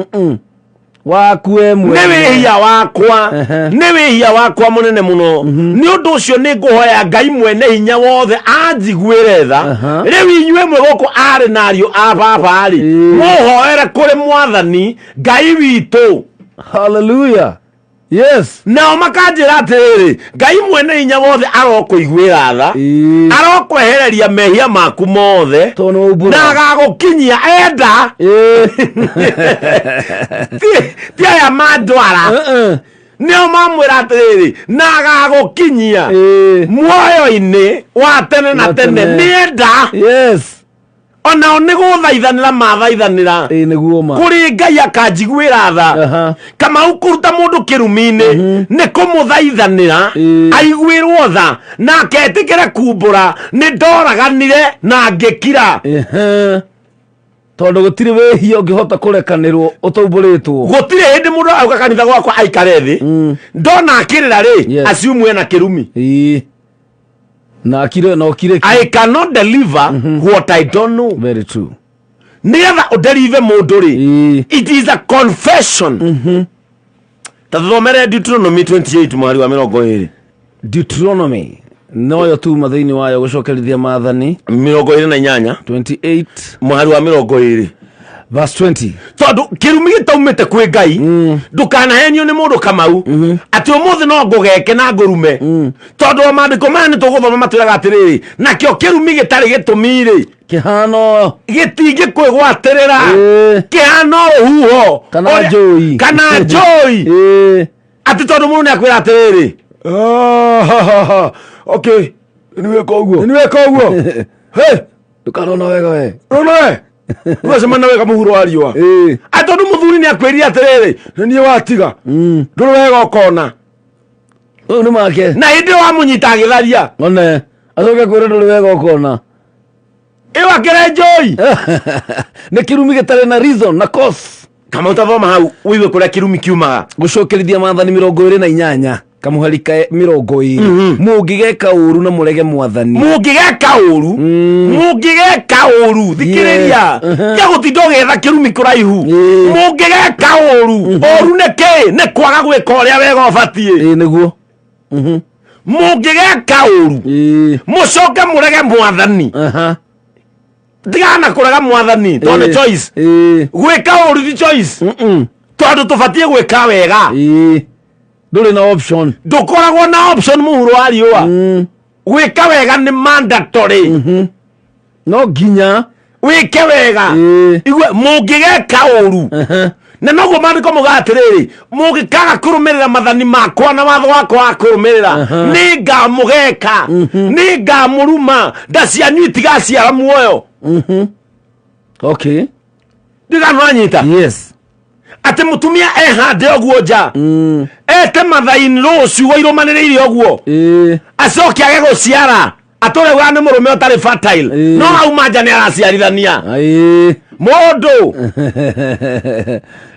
Waku emwe. Ni wihia wakwa. Ni wihia wakwa munene muno. Ni undu ucio ni nguhoya Ngai mwene hinya wothe anjiguire tha. Riu inyue mwe guku ari na ariu a baba ari. Muhoere kuri mwathani Ngai witu. Hallelujah. Yes. Nao makanjira atiriri Ngai mwene hinya wothe arokuiguira tha. Arokwehereria mehia maku mothe. Na agagukinyia enda. Ti aya mandwara. Nio mamwira atiriri na agagukinyia muoyo-ini wa tene na tene ni enda. Yes. Ona oni guthaithanira mathaithanira niguo ma kuri Ngai akanjiguira tha. Kama ukuruta mundu kirumi-ini ni kumuthaithanira aiguirwo tha na aketikire kumbura ni ndoraganire na ngikira. Tondu gutire wehia ungihota kurekanirwo utumburitwo. Gutire hindi mundu auga kanitha gwakwa aikare thi ndona akirira ri aciumwe na kirumi. Na kire no kire. I cannot deliver what I don't know. Very true. Nigetha udelive mundu ri it is a confession. Tathomere Deuteronomy 28 mwari wa 20. Deuteronomy no yo tu mathaini wayo gucokerithia maathani 28 28 mwari wa 20. verse 20 tondu kirumi gitaumite kwĩ Ngai ndukanahenio nĩ mũndũ Kamau atĩ ũmũthĩ no ngũgeke na ngũrume tondu maandĩko maya nĩ tũgũthoma matwĩraga atĩrĩrĩ nakĩo kĩrumi gĩtarĩ gĩtũmi-rĩ kĩhano gĩtingĩkwĩgwatĩrĩra kĩhano rũhuho kana njũi atĩ tondu mũndũ nĩakwĩra atĩrĩrĩ okay nĩwĩka ũguo hey ndukanona wega we rone Wacemana wega mũhuro wa riũa atondu mũthuri nĩakwĩrire atĩrĩrĩ nĩ watiga ndũrĩ wega ũkona ũyũ nĩ make na hĩndĩ ĩyo wamũnyita agĩtharia one acoke kwĩra ndũrĩ wega ũkona ĩyo akĩre njũi nĩ kĩrumi gĩtarĩ na reason na cause kama ũtathoma hau wĩigue kũrĩa kĩrumi kiumaga gũcokerithia maathani 28 kamuharika 20 mũngĩgeka ũru na mũrege mwathani mũngĩgeka ũru thikĩrĩria ya gũtinda ũgetha kĩrumi kũraihu mũngĩgeka ũru nĩ kĩ nĩ kwaga gwĩka ũrĩa wega ũbatiĩ nĩguo mũngĩgeka ũru mũcoke mũrege mwathani tigana kũrega mwathani tondũ choice gwĩka ũru ti choice tondũ tũbatiĩ gwĩka wega ndũrĩ na option ndũkoragwo na option mũhuro wa riũa gwĩka wega nĩ mandatory no nginya wĩke wega igue mũngĩgeka ũru na noguo maandĩko moigaga atĩrĩrĩ mũngĩkaga kũrũmĩrĩra mathani makwa na watho wakwa wa kũrũmĩrĩra nĩ ngamũgeka nĩ ngamũruma nda cianyu itigaciara muoyo okay ndigananyita yes ati mutumia ehande oguo nja ete mathaini rũciũ irũmanĩrĩire oguo acoke age gũciara atũre wa nĩ mũrũme ũtarĩ fertile no auma nja nĩ araciarithania mũndũ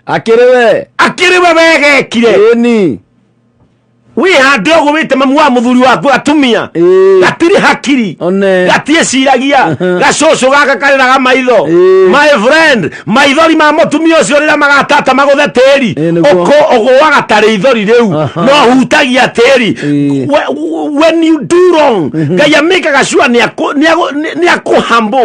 akĩrĩ we wegekire ĩni wĩhande ũguo wĩte mamu wa mũthuri waku atumia gatirĩ hakiri gatirĩ ciragia gacũcũ gaka karĩraga maitho my friend maithori ma mũtumia ũcio rĩrĩa magatata magũthe tĩri ũgũaga tarĩ ithori rĩu no hutagia tĩri when you do wrong Ngai amĩkaga sure nĩ akũhambo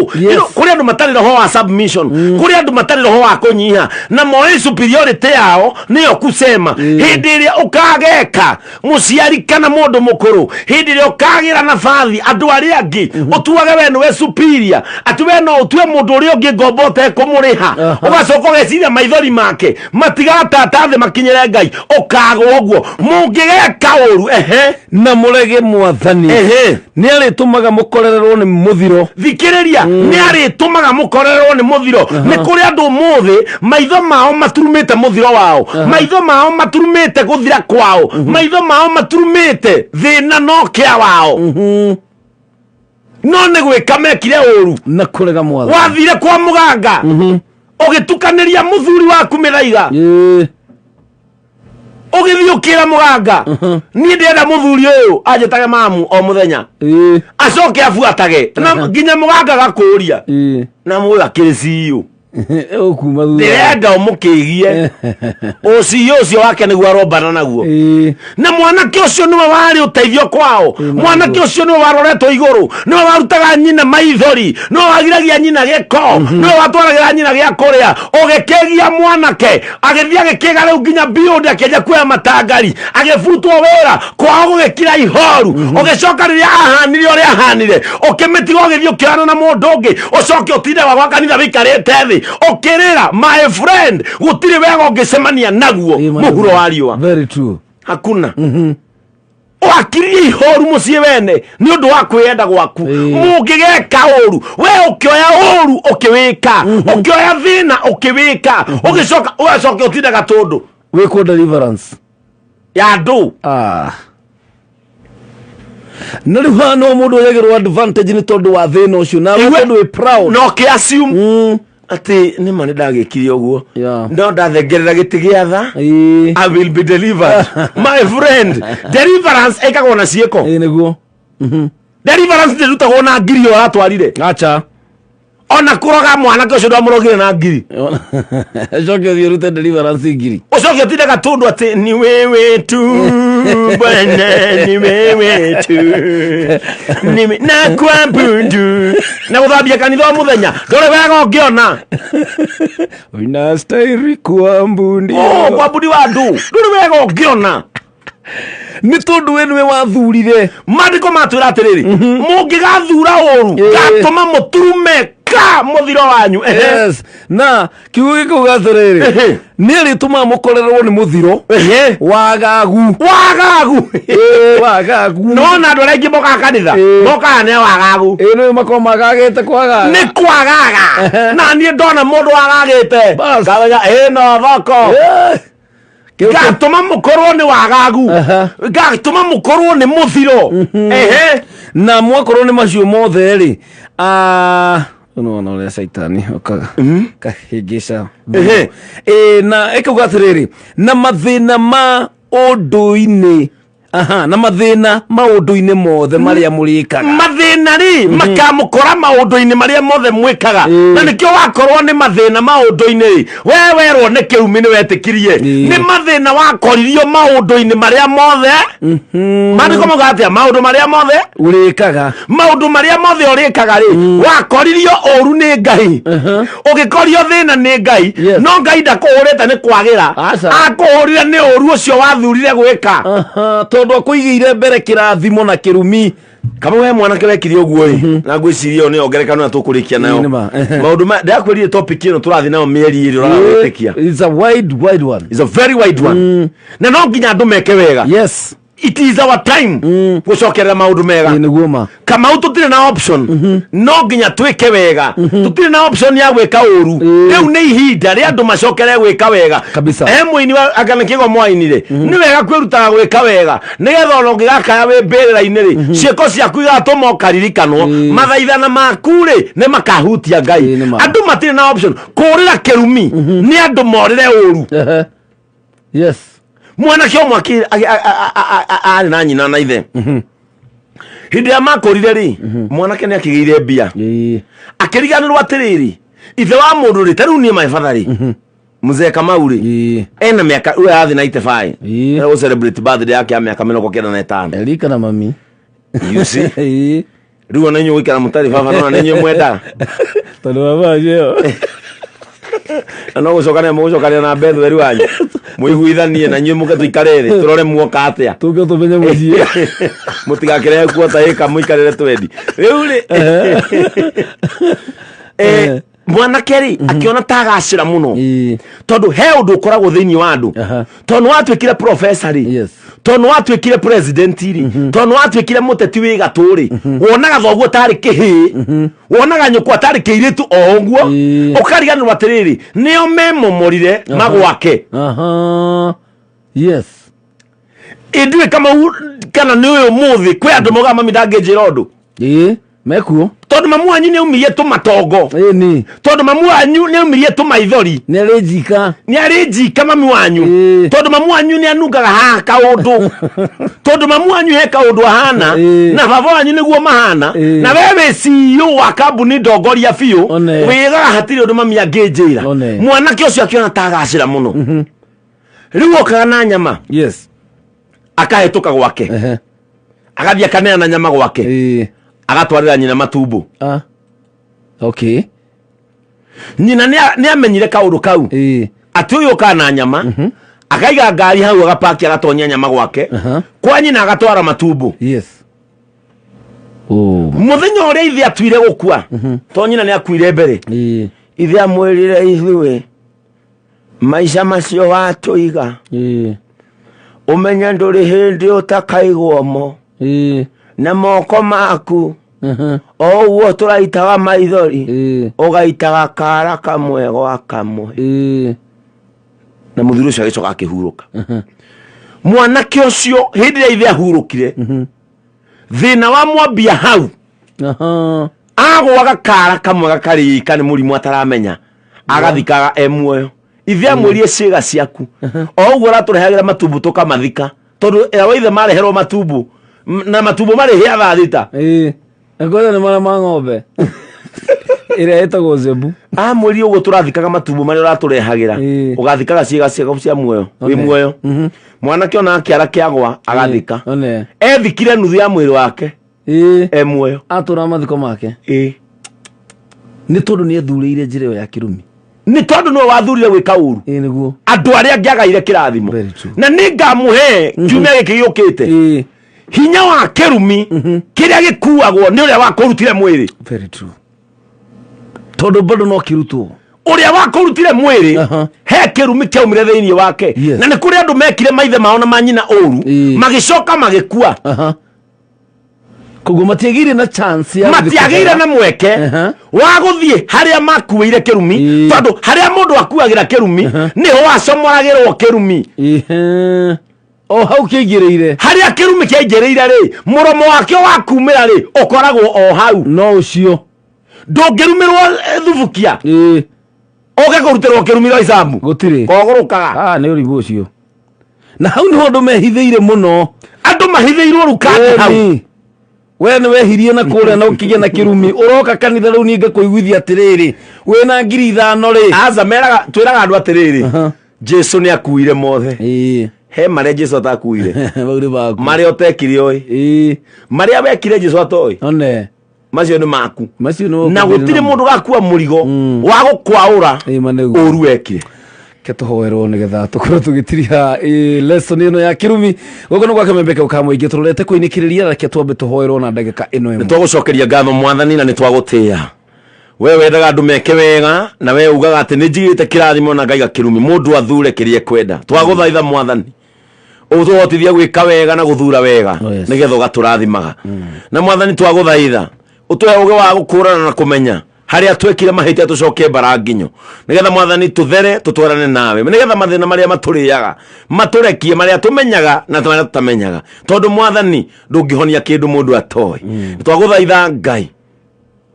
kũrĩ andũ matarĩ roho wa submission kũrĩ andũ matarĩ roho wa kũnyiha na moĩ superiority yao nĩyo kusema hĩndĩ ĩrĩa ũkageka mũciari kana mũndũ mũkũrũ hĩndĩ ĩrĩa ũkagĩra nabathi andũ arĩa angĩ ũtuage we nĩwe superior atĩ we no ũtue mũndũ ũrĩa ũngĩ ngombo ũtekũmũrĩha ũgacoka ũgeciria maithori make matigatata thĩ makinyĩre Ngai ũkagwo ũguo mũngĩgeka ũru na mũrege mwathani nĩ arĩtũmaga mũkorererwo nĩ mũthiro thikĩrĩria nĩ arĩtũmaga mũkorererwo nĩ mũthiro nĩ kũrĩ andũ ũmũthĩ maitho mao maturumĩte mũthiro wao maitho mao maturumĩte gũthira kwao maitho mao maturumĩte thĩna no kĩa wao no nĩ gwĩka mekire ũru na kũrega mwathani wathire kwa mũganga ũgĩtukanĩria mũthuri waku mĩthaiga ũgĩthiĩ ũkĩra mũganga niĩ ndĩrenda mũthuri ũyũ anjĩtage mamu o mũthenya acoke abuatage na nginya mũganga gakũũria na mũndũ akĩrĩ CEO ndĩrenda ũmũkĩgie ũcio ũcio wake nĩguo arombana naguo na mwanake ũcio nĩwe warĩ ũteithio kwao mwanake ũcio nĩwe waroretwo igũrũ nĩwe warutaga nyina maithori nĩwe wagiragia nyina gĩko nĩwe watwaragĩra nyina gĩa kũrĩa ũgĩkĩgia mwanake agĩthiĩ agĩkĩga rĩu nginya biũndĩ akĩenja kuoya matangari agĩbutwo wĩra kwao gũgĩkira ihoru ũgĩcoka rĩrĩa ahanire ũrĩa ahanire ũkĩmĩtiga ũgĩthiĩ ũkĩrana na mũndũ ũngĩ ũcoke ũtinde wa gwa kanitha wĩikarĩte thĩ ũkĩrĩra my friend gũtirĩ wega ũngĩcemania naguo mũhuro wa riũa very true hakuna wakirie ihoru mũciĩ wene nĩ ũndũ wa kwĩenda gwaku mũngĩgeka ũru we ũkĩoya ũru ũkĩwĩka ũkĩoya thĩna ũkĩwĩka ũgĩcoka ũtinde gatũndũ wĩkwo deliverance ya andũ na rĩu haha no mũndũ ũyagĩrwo advantage nĩ tondũ wa thĩna ũcio na mũndũ wĩ proud no kĩ-assume atĩ nĩma nĩ ndagĩkire ũguo no ndathengerera gĩtĩ gĩa tha I will be delivered my friend deliverance ĩkagwo na ciĩko nĩguo deliverance ndĩrutagwo na ngiri ũratwarire acha ona kuroga mwana ke ucio ndamurogire na ngiri Coke thio rute deliverance ngiri ucoke tinde gatundu ati ni wewe tu bwana ni wewe tu ni na kwa bundu na guthambia kanitha muthenya ndore wega ungiona wina style kwa mbundi kwa bundi wa ndu ndore wega ungiona ni tondu we niwe wathurire mandiko matwira atiriri mungigathura uru gatuma muturume ka muthiro wanyu yes na kiugo gikuga atiriri ni rituma mukorerwo ni muthiro wagagu wagagu no na ndore ngi moka kanitha moka ne wagagu no makoma magagete kwagaga ni kwagaga na ni ndona mundu wagagite kawenya no thoko gatuma mukorwo ni wagagu gatuma mukorwo ni muthiro na mwakorwo ni macio mothe ri no ria saitani kahingica na ekuga atiriri na mathina ma undu-ini na mathina maundu-ini mothe maria murikaga mathina ri makamukora maundu-ini maria mothe mwikaga na nikio wakorwo ni mathina maundu-ini we werwo ni kiumi ni wetikirie ni mathina wakoririo maundu-ini maria mothe mandiko mugatia maundu maria mothe urikaga maundu maria mothe urikaga ri wakoririo oru ni Ngai ugikorio thina ni Ngai no Ngai ndakuhurite ni kwagira akuhurire ni oru ucio wathurire gwika tondu akuigire mbere kirathimo na kirumi kama we mwanake wekire uguo na ngwiciria ni ongerekano na tukurikia nayo maundu ma ndakwirire topic ino turathi nayo mieri iri urawetekia it's a wide one it's a very wide one na no nginya ndu meke wega yes it is our time gucokerera maundu mega niguo kama tutire na option no nginya twike wega tutire na option ya gwika uru riu ni ihinda ria andu macokere gwika wega kabisa muini agana kigo mwainire ni wega kwirutaga gwika wega nigetha ono ngigakaya we mbirira-ini ri ciiko ciaku igatuma ukaririkanwo mathaithana maku ri ni makahutia Ngai andu matire na option kurira kirumi ni andu morire uru yes mwana kio mwaki ari na nyina na ithe hindi ya makorire ri mwana kene akigeire mbia akiriganirwo atiriri ithe wa mundu ri taru ni my father ri mzee Kamauri ena miaka uwe athi 95 o celebrate birthday yake ya miaka 95 Erika na mami you see riu na nyu wikara mutari baba no na nyu mwenda tondu baba yeo no gucokania na mbethu weri wanyu muiguithanie na nyu muke tuikarere turore muoka atia tuke tumenye mucie mutigakire kuota ika muikarere twendi riu ri mwana keri akiona tagacira muno tondu he undu ukoragwo thiini wa andu tondu watwikire professor ri tondu watwikire president ri tondu watwikire muteti wi gaturi wonaga thoguo tari kihi wonaga nyukwa tari kiiritu oguo ukariganirwo atiriri nio memomorire magwake yes indui kama kana ni uyu muthi kwi andu moga mami ndangejira undu mekuo tondu mamu wanyu ni umirie tumatongo ni tondu mamu wanyu ni umirie tumaithori ni arijika mami wanyu tondu mamu wanyu ni anungaga ha kaundu tondu mamu wanyu he kaundu ahana na baba wanyu niguo mahana na wewe CEO wa kambuni ndongoria biu wigaga hatiri undu mami angejira mwanake ucio akiona tagacira muno riu okaga na nyama yes akahetuka gwake agathia kanea na nyama gwake agatwarira nyina matumbo okay nyina ni amenyire kaundu kau ati uyu kana nyama akaiga ngari hau agapaki agatonya nyama gwake kwa nyina agatwara matumbo yes muthenya uria ithe atwire gukua to nyina ni akuire mbere ithe amwirire ithuwe maisha macio watuiga umenye nduri hindi utakaigwo mo na moko maku oguo turaitaga maithori ugaitaga kara kamwe gwa kamwe na muthiru ucio agicoka akihuruka mwanake ucio hindi ya ithe ahurukire thina wa mwambia hau agwaga kara kamwe gakarika ni murimu ataramenya agathikaga emwoyo ithe amwirie ciga ciaku oguo raturehagira matumbu tukamathika tondu ewa ithe mareherwo matumbu na matumbo mari hia thita ngoja ni mwana ma ng'ombe ĩrĩa ĩtagwo Zebu mweri ũguo tũrathikaga matumbo marĩa ũratũrehagira ũgathikaga ciĩga ciaku cia muoyo wĩ muoyo mwanake ona akĩara kĩagwa agathika ethikire nuthu ya mwĩrĩ wake muoyo atũra mathiko make nĩ tondũ nĩ ethurĩire njĩra ĩyo ya kĩrumi nĩ tondũ nĩwe wathurire gwĩka ũru nĩguo andũ arĩa angĩagaire kĩrathimo na nĩ ngamũhe kiumia gĩkĩ gĩũkĩte hinya wa kĩrumi kĩrĩa gĩkuagwo nĩ ũrĩa wakũrutire mwĩrĩ tondũ bado no kĩrutwo ũrĩa wakũrutire mwĩrĩ he kĩrumi kĩaumire thĩinĩ wake na nĩ kũrĩ andũ mekire maithe mao na manyina ũru magĩcoka magĩkua koguo matiagĩire na chance ya matiagĩire na mweke wa gũthiĩ harĩa makuĩire kĩrumi tondũ harĩa mũndũ akuagĩra kĩrumi nĩho wacomoragĩrwo kĩrumi o hau kĩingĩrĩire harĩa kĩrumi kĩaingĩrĩire rĩ mũromo wakĩo wakumĩra rĩ ũkoragwo o hau no ũcio ndũngĩrumĩrwo thubukia ũge kũrutĩrwo kĩrumi rwa icambu gũtirĩ kogũrũkaga nĩ ũrimũ ũcio na hau nĩho andũ mehithĩire mũno andũ mahithĩirwo rukati hau we nĩ wehirie na kũrĩa na ũkĩgĩa na kĩrumi ũroka kanitha rĩu niĩ ngakũiguithia atĩrĩrĩ wĩna 5,000 rĩ aca twĩraga andũ atĩrĩrĩ Jesu nĩ akuire mothe he marĩa Jesu atakuire marĩa ũtekire oĩ marĩa wekire Jesu atoĩ macio nĩ maku na gũtirĩ mũndũ gakua mũrigo wa gũkwaũra ũru wekire ketũhoerwo nĩgetha tũkorwo tũgĩtiria lesson ĩno ya kĩrumi gũkũ nĩ gwake Membeka ũkamũingĩ tũrorete kũinĩkĩrĩria reke twambe tũhoerwo na ndagĩka ĩno ĩmwe nĩ twagũcokeria ngatho Mwathani na nĩ twagũtĩĩa we wendaga andũ meke wega na we ugaga atĩ nĩ njigĩte kĩrathimo na ngaiga kĩrumi mũndũ athure kĩrĩa kwenda twagũthaitha Mwathani ũtũhotithia gwĩka wega na gũthura wega nĩgetha ũgatũrathimaga na Mwathani twagũthaitha ũtũhe ũgĩ wa gũkũrana na kũmenya harĩa twekire mahĩtia tũcoke baranginyo nĩgetha Mwathani tũthere tũtwarane nawe nĩgetha mathĩna marĩa matũrĩaga matũrekie marĩa tũmenyaga na marĩa tũtamenyaga tondũ Mwathani ndũngĩhonia kĩndũ mũndũ atoĩ twagũthaitha Ngai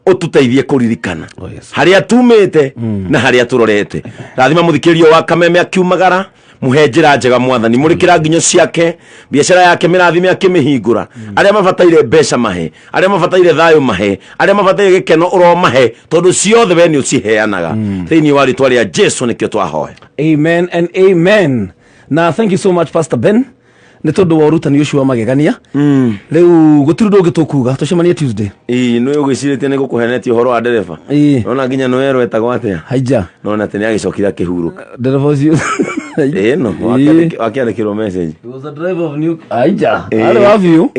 ũtũteithie kũririkana harĩa tumĩte na harĩa tũrorete rathima mũthikĩrio wa Kameme akiumagara muhe njĩra njega Mwathani mũrĩkĩra nginyo ciake biacara yake mĩrathime akĩmĩhingũra arĩa mabataire mbeca mahe arĩa mabataire thayũ mahe arĩa mabataire gĩkeno ũromahe tondũ ciothe we nĩ ũciheanaga thĩinĩ wa rĩtwa rĩa Jesu nĩkĩo twahoya amen and amen na thank you so much Pastor Ben nĩ tondũ wa ũrutani ũcio wa magegania rĩu gũtirĩ ũndũ ũngĩ tũkuga tũcemanie Tuesday nĩ ũgĩcirĩtie nĩ gũkũhenetie ũhoro wa ndereba nona nginya nĩ werwo etagwo atĩa haija nona atĩ nĩ agĩcokire akĩhurũka ndereba ũcio no wakĩandĩkĩrwo message he was a driver of new haija I love you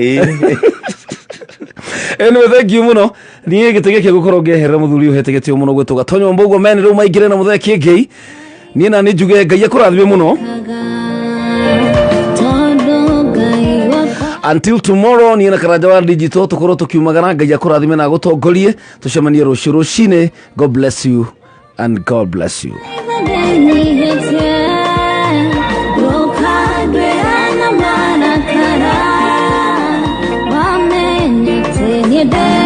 anyway thank you mũno niĩ gĩtege kĩa gũkorwo ngĩeherera mũthuri ũhete gĩtĩo mũno gwĩtwo Gatonyo Mbũguo meni rĩu maingĩre na mũthee kĩngĩ niĩ na nĩ njuge Ngai akũrathime mũno until tomorrow niĩ na Karanja wa Digital tũkorwo tũkiumagana Ngai akũrathime na gũtongorie tũcemanie rũciũ rũcinĩ God bless you and God bless you You're